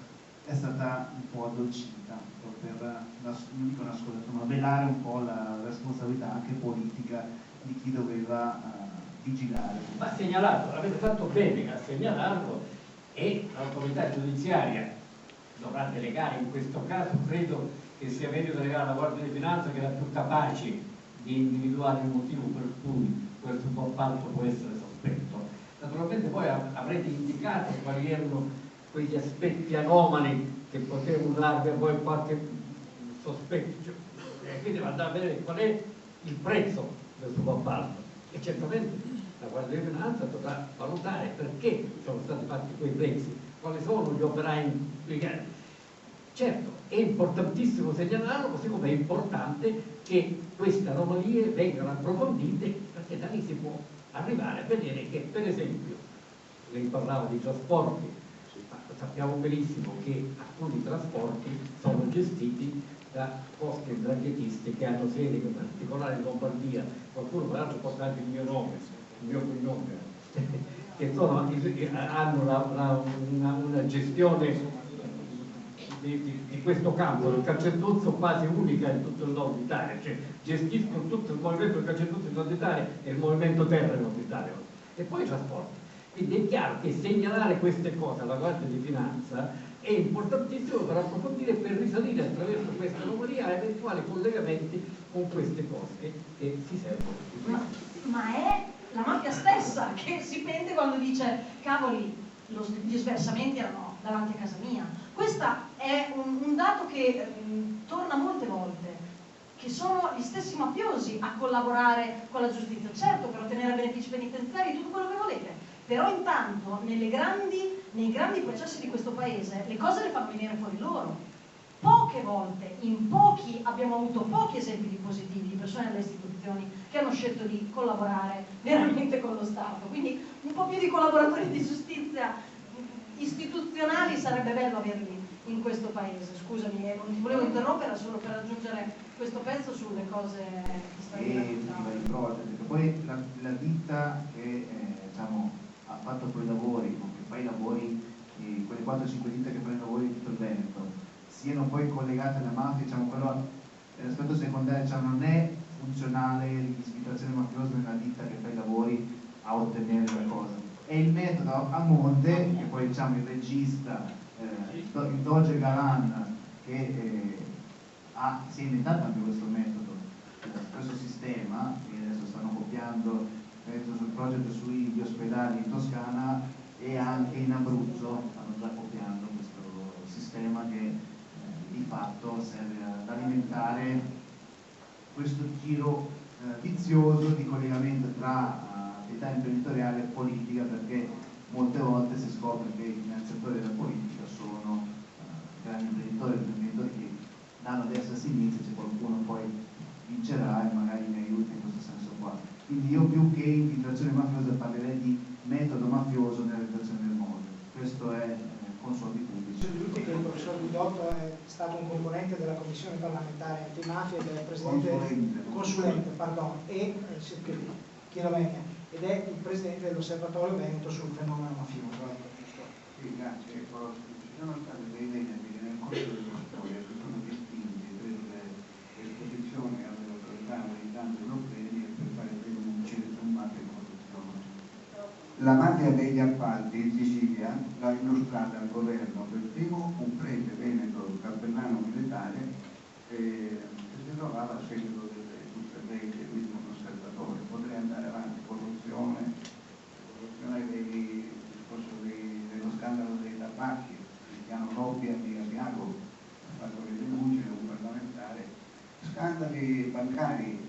è stata un po' addolcita per, non dico nascondere, ma velare un po' la responsabilità anche politica di chi doveva vigilare. Ma segnalato, avete fatto bene a segnalarlo, e l'autorità giudiziaria dovrà delegare in questo caso, credo che sia meglio delegare alla Guardia di Finanza, che è la più capace di individuare il motivo per cui questo subappalto può essere sospetto. Naturalmente poi avrete indicato quali erano quegli aspetti anomali che potevano darvi a voi qualche sospetto, e quindi andare a vedere qual è il prezzo del subappalto, e certamente la Guardia di Finanza dovrà valutare perché sono stati fatti quei prezzi, quali sono gli operai impiegati. Certo, è importantissimo segnalarlo, così come è importante che queste anomalie vengano approfondite, perché da lì si può arrivare a vedere che, per esempio, lei parlava di trasporti, ma sappiamo benissimo che alcuni trasporti sono gestiti da cosche ndranghetisti che hanno sede in particolare in Lombardia, qualcuno peraltro porta anche il mio nome, il mio cognome, che hanno una gestione di questo campo del calcetuzzo quasi unica in tutto il nord Italia, cioè gestiscono tutto il movimento del calcetuzzo in nord Italia e il movimento terra in nord Italia, e poi i trasporti. Quindi è chiaro che segnalare queste cose alla Guardia di Finanza è importantissimo per approfondire, per risalire attraverso questa anomalia a eventuali collegamenti con queste cose che si servono. Ma è la mafia stessa che si pente quando dice cavoli, gli sversamenti erano davanti a casa mia. Questo è un dato che torna molte volte, che sono gli stessi mafiosi a collaborare con la giustizia, certo per ottenere benefici penitenziari, tutto quello che volete, però intanto nei grandi processi di questo paese le cose le fanno venire fuori loro. Poche volte, in pochi, abbiamo avuto pochi esempi di positivi, di persone nelle istituzioni che hanno scelto di collaborare veramente con lo Stato. Quindi un po' più di collaboratori di giustizia istituzionali sarebbe bello averli in questo paese. Scusami, non ti volevo interrompere, solo per aggiungere questo pezzo sulle cose che stai raccontando. Perché poi la ditta che ha fatto quei lavori, o che fa i lavori, quelle 4-5 ditte che fanno i lavori di tutto il Veneto, siano poi collegate alla mafia, quello è l'aspetto secondario, non è funzionale l'infiltrazione mafiosa nella ditta che fa i lavori a ottenere la cosa. È il metodo a monte, che poi il regista, il Doge Galan, che si è inventato anche questo metodo, questo sistema, che adesso stanno copiando, penso sul progetto sugli ospedali in Toscana e anche in Abruzzo, stanno già copiando questo sistema che di fatto serve ad alimentare questo giro vizioso di collegamento tra attività imprenditoriale e politica, perché molte volte si scopre che i finanziatori della politica sono grandi imprenditori che danno a destra e a sinistra, se qualcuno poi vincerà e magari mi aiuta in questo senso qua. Quindi io più che infiltrazione mafiosa parlerei di metodo mafioso nella realizzazione del mondo. Questo è con soldi pubblici. Tutti che il professor Guidotto è stato un componente della commissione parlamentare antimafia ed è il presidente consulente ed è il presidente dell'Osservatorio Veneto sul fenomeno mafioso. Sì, grazie. Ci sono state dei veneti che nel corso della storia si sono distinti per l'esposizione alle autorità americane e europee per fare denunce su mafia e corruzione. La mafia degli appalti in Sicilia l'ha illustrata al governo per primo un prete veneto cappellano militare che si trovava a seguito delle leggi, quindi un osservatore. Potrei andare avanti, corruzione del discorso dello scandalo dei tabacchi, il piano Lobbia di Asiago, ha fatto le denunce da un parlamentare, scandali bancari,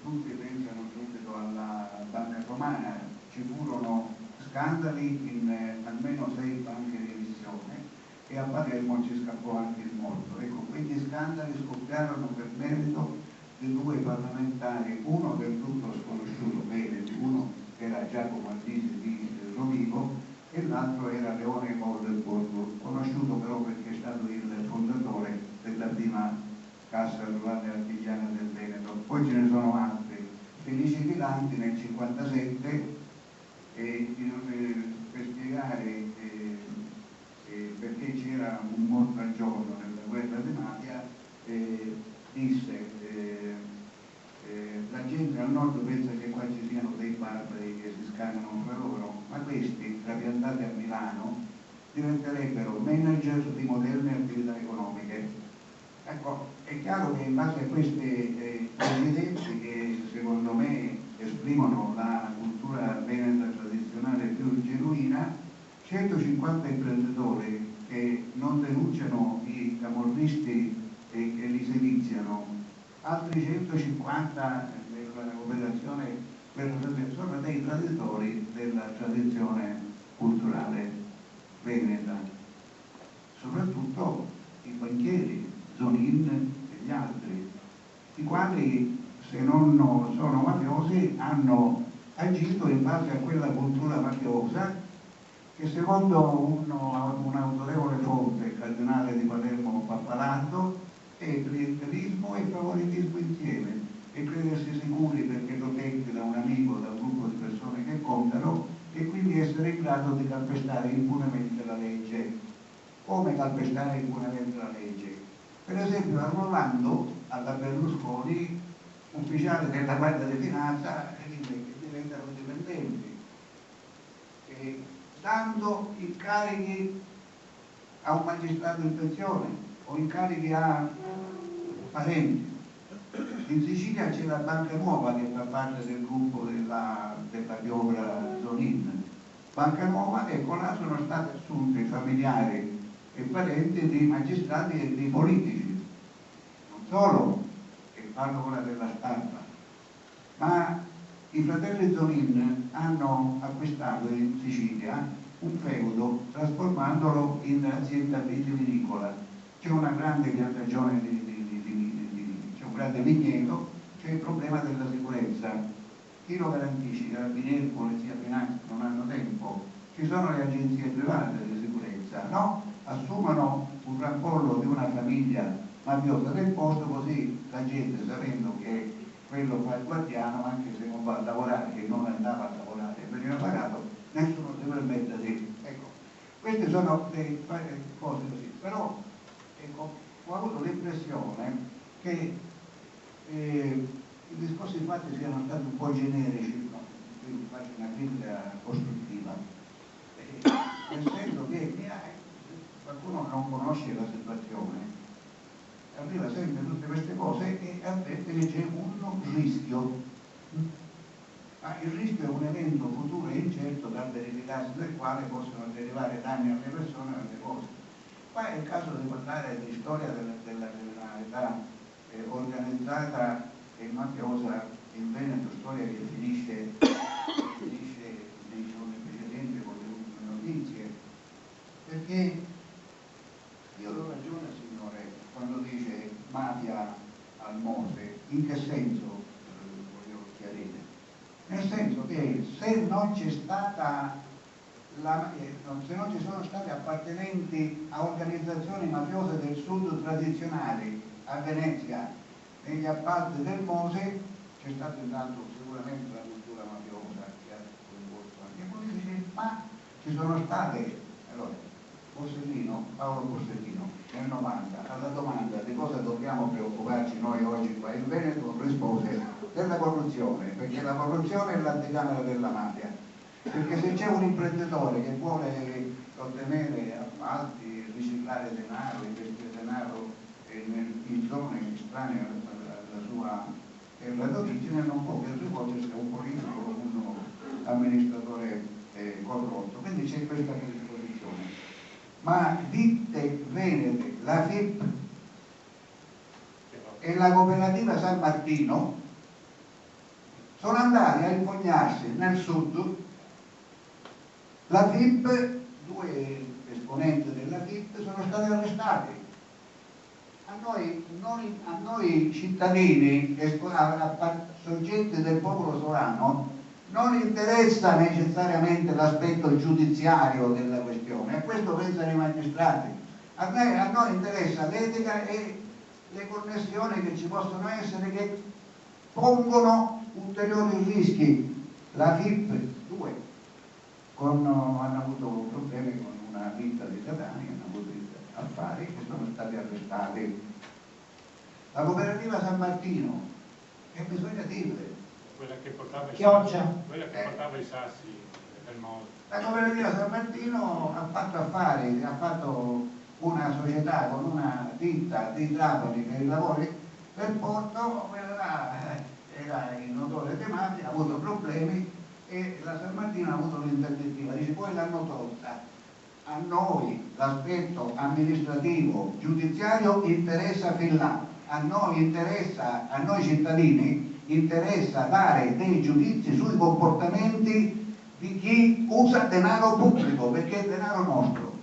tutti pensano subito alla banca romana, ci furono scandali in almeno 6 banche di emissione e a Palermo ci scappò anche il morto. Ecco, quindi scandali scoppiarono per merito di 2 parlamentari, uno del tutto sconosciuto Veneti, uno era Giacomo Aldisi di Rovigo e l'altro era Leone Oldenburg, conosciuto però perché è stato il fondatore della prima Cassa Rurale Artigiana del Veneto. Poi ce ne sono altri. Felice Vilanti nel 1957, per spiegare perché c'era un morto al giorno nella guerra di mafia, disse la gente al nord pensa che qua ci siano dei barbari che si scannano fra loro, ma questi, trapiantati a Milano, diventerebbero manager di moderne attività economiche. Ecco, è chiaro che in base a queste evidenze che secondo me esprimono la cultura veneta tradizionale più genuina, 150 imprenditori che non denunciano i camorristi e che li seviziano, altri 150 nell'operazione sono dei traditori della tradizione culturale veneta, soprattutto i banchieri, Zonin e gli altri, i quali se non sono mafiosi hanno agito in base a quella cultura mafiosa che secondo un autorevole fonte, il cardinale di Palermo Pappalardo, è clientelismo e favoritismo insieme, e credersi sicuri perché protetti da un amico, da un gruppo di persone che contano, e quindi essere in grado di calpestare impunemente la legge. Come calpestare impunemente la legge? Per esempio arruolando alla Berlusconi ufficiali della Guardia di Finanza che diventano dipendenti, e dando incarichi a un magistrato in pensione o incarichi a parenti. In Sicilia c'è la Banca Nuova che fa parte del gruppo della piovra Zonin. Banca Nuova, ecco, là sono stati assunti familiari e parenti di magistrati e di politici. Non solo, che fanno quella della stampa, ma i fratelli Zonin hanno acquistato in Sicilia un feudo trasformandolo in azienda vitivinicola. C'è una grande piantagione c'è un grande vigneto, c'è il problema della sicurezza. Chi lo garantisce? I carabinieri, polizia, finanza non hanno tempo. Ci sono le agenzie private di sicurezza, no? Assumono un rampollo di una famiglia mafiosa del posto, così la gente, sapendo che quello fa il guardiano, anche se non va a lavorare, che non andava a lavorare e veniva pagato, nessuno si permette di... Ecco, queste sono le cose così. Però ecco, ho avuto l'impressione che i discorsi fatti siano stati un po' generici, no? Io faccio una critica costruttiva, nel senso che qualcuno non conosce la situazione, arriva sempre tutte queste cose e avverte che c'è un rischio. Ma il rischio è un evento futuro e incerto dal verificarsi del quale possono derivare danni alle persone e alle cose. Qua è il caso di parlare di storia della criminalità organizzata e mafiosa in Veneto, storia che finisce nei giorni precedenti con le ultime notizie, perché io do ragione, signore, quando dice mafia al Mose. In che senso voglio chiarire? Nel senso che se non c'è stata se non ci sono stati appartenenti a organizzazioni mafiose del sud tradizionali a Venezia negli appalti del Mose, c'è stato intanto sicuramente la cultura mafiosa che ha coinvolto anche i politici, ma ci sono state, allora, Paolo Borsellino nel 90 alla domanda di cosa dobbiamo preoccuparci noi oggi qua in Veneto rispose della corruzione, perché la corruzione è l'anticamera della mafia, perché se c'è un imprenditore che vuole ottenere appalti, riciclare denaro, investire denaro in zone estranee alla sua terra d'origine, non può che rivolgersi a un politico o un amministratore corrotto, quindi c'è questa predisposizione. Ma ditte venete, la FIP e la cooperativa San Martino sono andati a infognarsi nel sud. La FIP, due esponenti della FIP sono stati arrestati. A noi cittadini, soggetti del popolo solano, non interessa necessariamente l'aspetto giudiziario della questione, a questo pensano i magistrati. A noi interessa l'etica e le connessioni che ci possono essere, che pongono ulteriori rischi. La FIP 2 hanno avuto problemi con una ditta di Catania, hanno avuto affari che sono stati arrestati. La cooperativa San Martino, che bisogna dire? Quella che portava i sassi del Mose. La cooperativa San Martino ha fatto affari, ha fatto una società con una ditta di Trapani per i lavori del porto, quella era in odore di mafia, ha avuto problemi e la San Martino ha avuto l'interdittiva, dice poi l'hanno tolta. A noi l'aspetto amministrativo, giudiziario interessa fin là, a noi cittadini interessa dare dei giudizi sui comportamenti di chi usa denaro pubblico, perché è denaro nostro.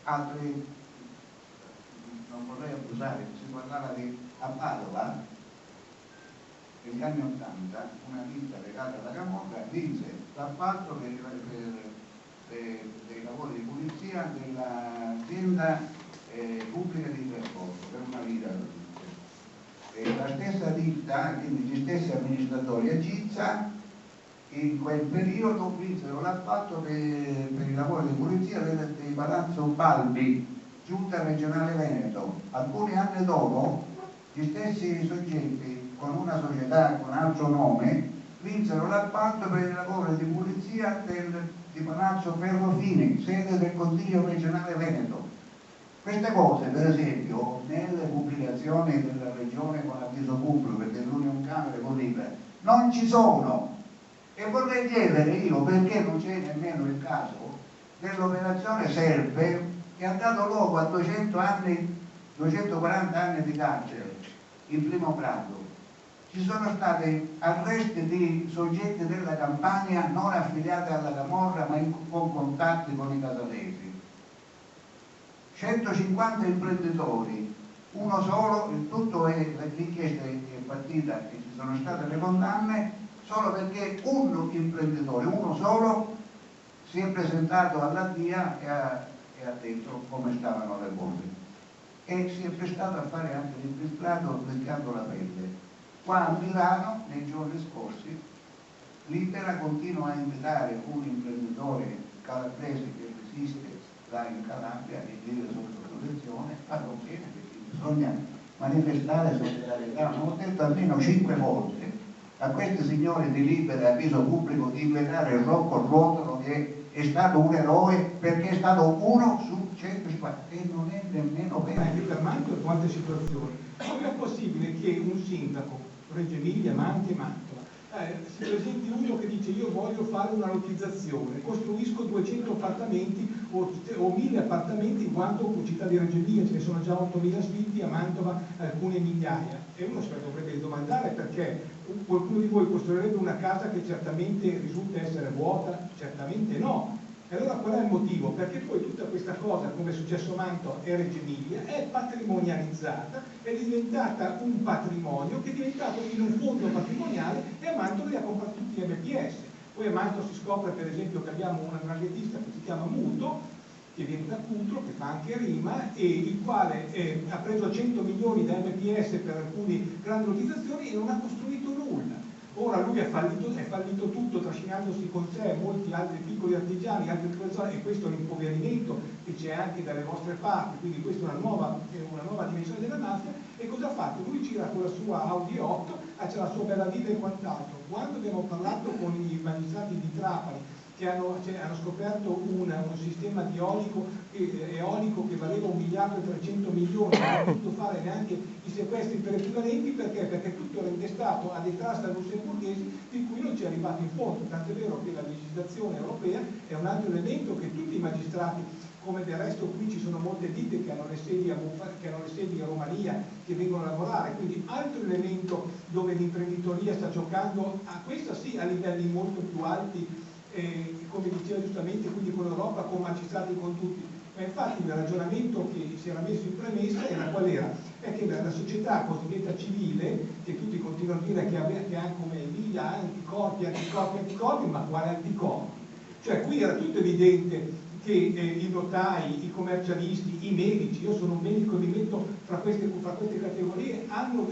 Altri, non vorrei abusare, si parlava a Padova, negli anni 80 una ditta legata alla Camorra vinse l'appalto per dei lavori di pulizia dell'azienda pubblica di trasporto per una vita. La stessa ditta, quindi gli stessi amministratori a Gizza, in quel periodo vinsero l'appalto per i lavori di pulizia di Palazzo Balbi, Giunta regionale Veneto. Alcuni anni dopo gli stessi soggetti con una società con altro nome vinsero l'appalto per i lavori di pulizia di Palazzo Ferrofini, sede del Consiglio regionale Veneto. Queste cose, per esempio, nelle pubblicazioni della regione con avviso pubblico e dell'Union Camere con Libera, non ci sono. E vorrei chiedere io perché non c'è nemmeno il caso dell'operazione Serpe, che ha dato luogo a 240 anni di carcere in primo grado. Ci sono stati arresti di soggetti della Campania non affiliati alla Camorra ma con contatti con i casalesi. 150 imprenditori, uno solo, il tutto è l'inchiesta è partita e ci sono state le condanne solo perché un imprenditore, uno solo, si è presentato alla DIA e ha detto come stavano le cose e si è prestato a fare anche l'infiltrato rischiando la pelle. Qua a Milano nei giorni scorsi Libera continua a invitare un imprenditore calabrese che resiste là in Calabria e vive sotto protezione, fa bene perché bisogna manifestare solidarietà. Ho detto almeno 5 volte a questi signori di Libera avviso pubblico di invitare Rocco Ruotolo, che è stato un eroe perché è stato uno su 150 e non è nemmeno vero. Anche per Mantova quante situazioni. Come è possibile che un sindaco, Reggio Emilia ma anche Mantova, si presenti uno che dice io voglio fare una lottizzazione, costruisco 200 appartamenti o 1000 appartamenti in quanto città di Reggio Emilia ce ne sono già 8.000 sfitti, a Mantova alcune migliaia, e uno si dovrebbe domandare perché qualcuno di voi costruirebbe una casa che certamente risulta essere vuota? Certamente no. E allora qual è il motivo? Perché poi tutta questa cosa, come è successo a Mantova e Reggio Emilia, è patrimonializzata, è diventata un patrimonio che è diventato in un fondo patrimoniale e a Mantova li ha comprati tutti MPS. Poi a Mantova si scopre per esempio che abbiamo una draghettista che si chiama Muto, che viene da Cutro, che fa anche rima, e il quale ha preso 100 milioni da MPS per alcune grandi lottizzazioni e non ha costruito nulla. Ora lui è fallito tutto, trascinandosi con sé molti altri piccoli artigiani, altre persone, e questo è un impoverimento che c'è anche dalle vostre parti, quindi questa è una nuova dimensione della mafia. E cosa ha fatto? Lui gira con la sua Audi 8, c'è la sua bella vita e quant'altro. Quando abbiamo parlato con i magistrati di Trapani, che hanno scoperto un sistema di eolico che valeva 1.300 milioni, non hanno potuto fare neanche i sequestri per equivalenti, perché tutto era intestato a dei trust lussemburghesi di cui non ci è arrivato in fondo, tant'è vero che la legislazione europea è un altro elemento che tutti i magistrati, come del resto qui ci sono molte ditte che hanno le sedi in Romania, che vengono a lavorare, quindi altro elemento dove l'imprenditoria sta giocando, a questa sì, a livelli molto più alti, come diceva giustamente, quindi con l'Europa, con magistrati, con tutti. Ma infatti il ragionamento che si era messo in premessa era qual era? È che la società cosiddetta civile, che tutti continuano a dire che ha come Emilia anticorpi, ma quale anticorpi? Cioè qui era tutto evidente che i notai, i commercialisti, i medici, io sono un medico e mi metto fra queste categorie, hanno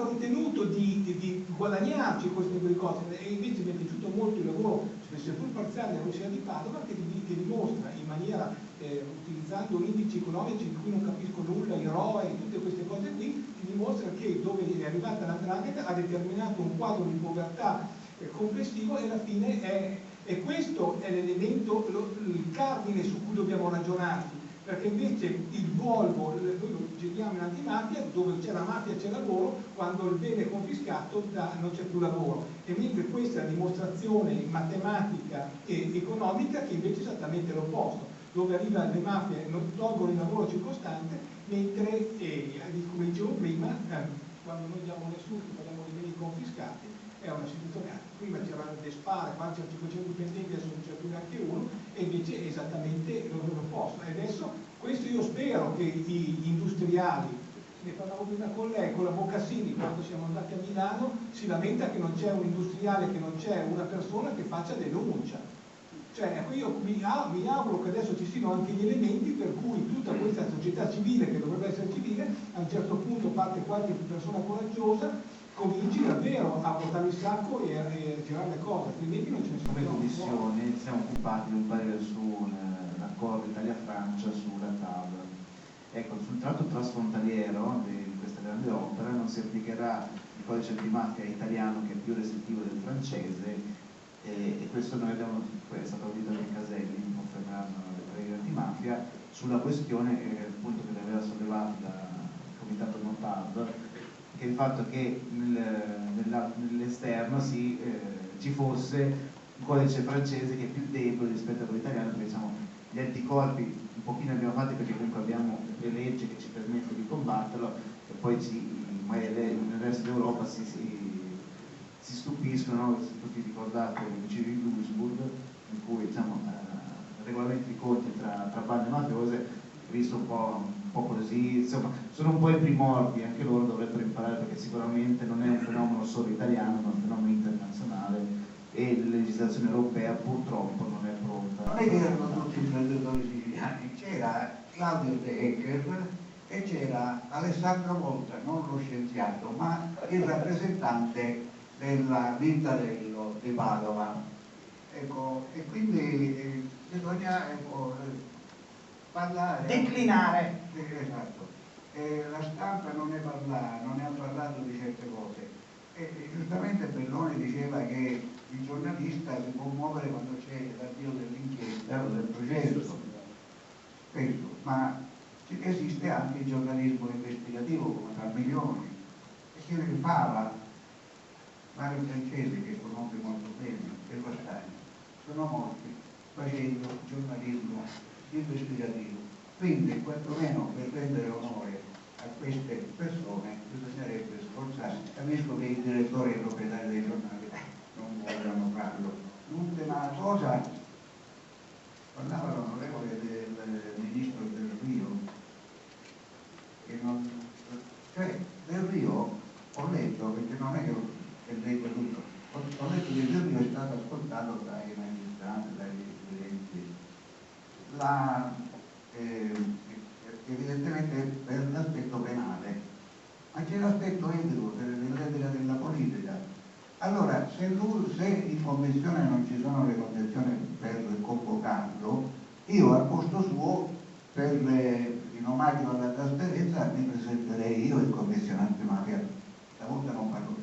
ritenuto di guadagnarci queste due cose, e invece mi è piaciuto molto il lavoro, seppur parziale, dell'Università di Padova, che dimostra in maniera, utilizzando indici economici di cui non capisco nulla, i ROE e tutte queste cose qui, ti dimostra che dove è arrivata la 'ndrangheta ha determinato un quadro di povertà complessivo, e alla fine e questo è l'elemento, il cardine su cui dobbiamo ragionarci, perché invece il Volvo, noi lo giriamo in antimafia, dove c'è la mafia c'è lavoro, quando il bene è confiscato non c'è più lavoro, e mentre questa è la dimostrazione matematica e economica che invece è esattamente l'opposto, dove arrivano le mafie non tolgono il lavoro circostante, mentre, come dicevo prima, quando noi diamo le surti, parliamo di beni confiscati, è una situazione, prima c'erano le spare, quando c'erano 500 dipendenti, adesso non c'è più neanche uno, e invece è esattamente l'opposto. E adesso questo io spero che gli industriali ne parlavo prima con lei, con la Boccassini, quando siamo andati a Milano, si lamenta che non c'è un industriale, che non c'è una persona che faccia denuncia. Cioè, ecco, io mi auguro che adesso ci siano anche gli elementi per cui tutta questa società civile, che dovrebbe essere civile, a un certo punto parte qualche persona coraggiosa, cominci davvero a portare il sacco e a girare le cose, altrimenti non ce ne sono. Come Commissione siamo occupati di un parere su un accordo Italia-Francia sulla TAV. Ecco, sul tratto transfrontaliero di questa grande opera non si applicherà il codice antimafia italiano, che è più restrittivo del francese, e questo noi abbiamo, è stato audito dai Caselli, mi confermeranno le colleghe antimafia, sulla questione appunto che aveva sollevato dal Comitato Notab, che il fatto che nell'esterno ci fosse un codice francese che è più debole rispetto a quello italiano, perché diciamo, gli anticorpi un pochino abbiamo fatti perché comunque abbiamo le leggi che ci permettono di combatterlo, e poi magari nel resto d'Europa si stupiscono, no? Tutti ricordate l'omicidio di Duisburg, in cui diciamo, regolamenti di conti tra bande mafiose, visto un po' così, insomma, sono un po' i primordi, anche loro dovrebbero imparare, perché sicuramente non è un fenomeno solo italiano, ma un fenomeno internazionale, e la legislazione europea purtroppo non è pronta. Non è che erano tutti imprenditori siciliani, c'era Claudio De Ecker e c'era Alessandro Volta, non lo scienziato, ma il rappresentante della Vintarello di Padova. Ecco, e quindi bisogna parlare. Declinare. Esatto. La stampa non ne ha parlato di certe cose. E giustamente Belloni diceva che il giornalista si può muovere quando c'è l'avvio dell'inchiesta o del processo. Questo. Ma esiste anche il giornalismo investigativo, come tra milioni, e che Fava, Mario Francesi, che conosce molto bene, e Costagno, sono morti facendo giornalismo investigativo. Quindi, quantomeno per rendere onore a queste persone, bisognerebbe sforzarsi. Capisco che i direttori e i proprietari dei giornali non vogliono farlo. L'ultima cosa, parlava l'onorevole del ministro Del Rio, che non, cioè Del Rio ho letto, perché non è che leggo tutto, ho letto che Del Rio è stato ascoltato dai magistrati, dagli studenti, evidentemente per l'aspetto penale, ma c'è l'aspetto etico dell'etica della politica. Allora, se in commissione non ci sono le condizioni per convocarlo, io al posto suo, in omaggio alla trasparenza, mi presenterei io in commissione antimafia. Stavolta non parlo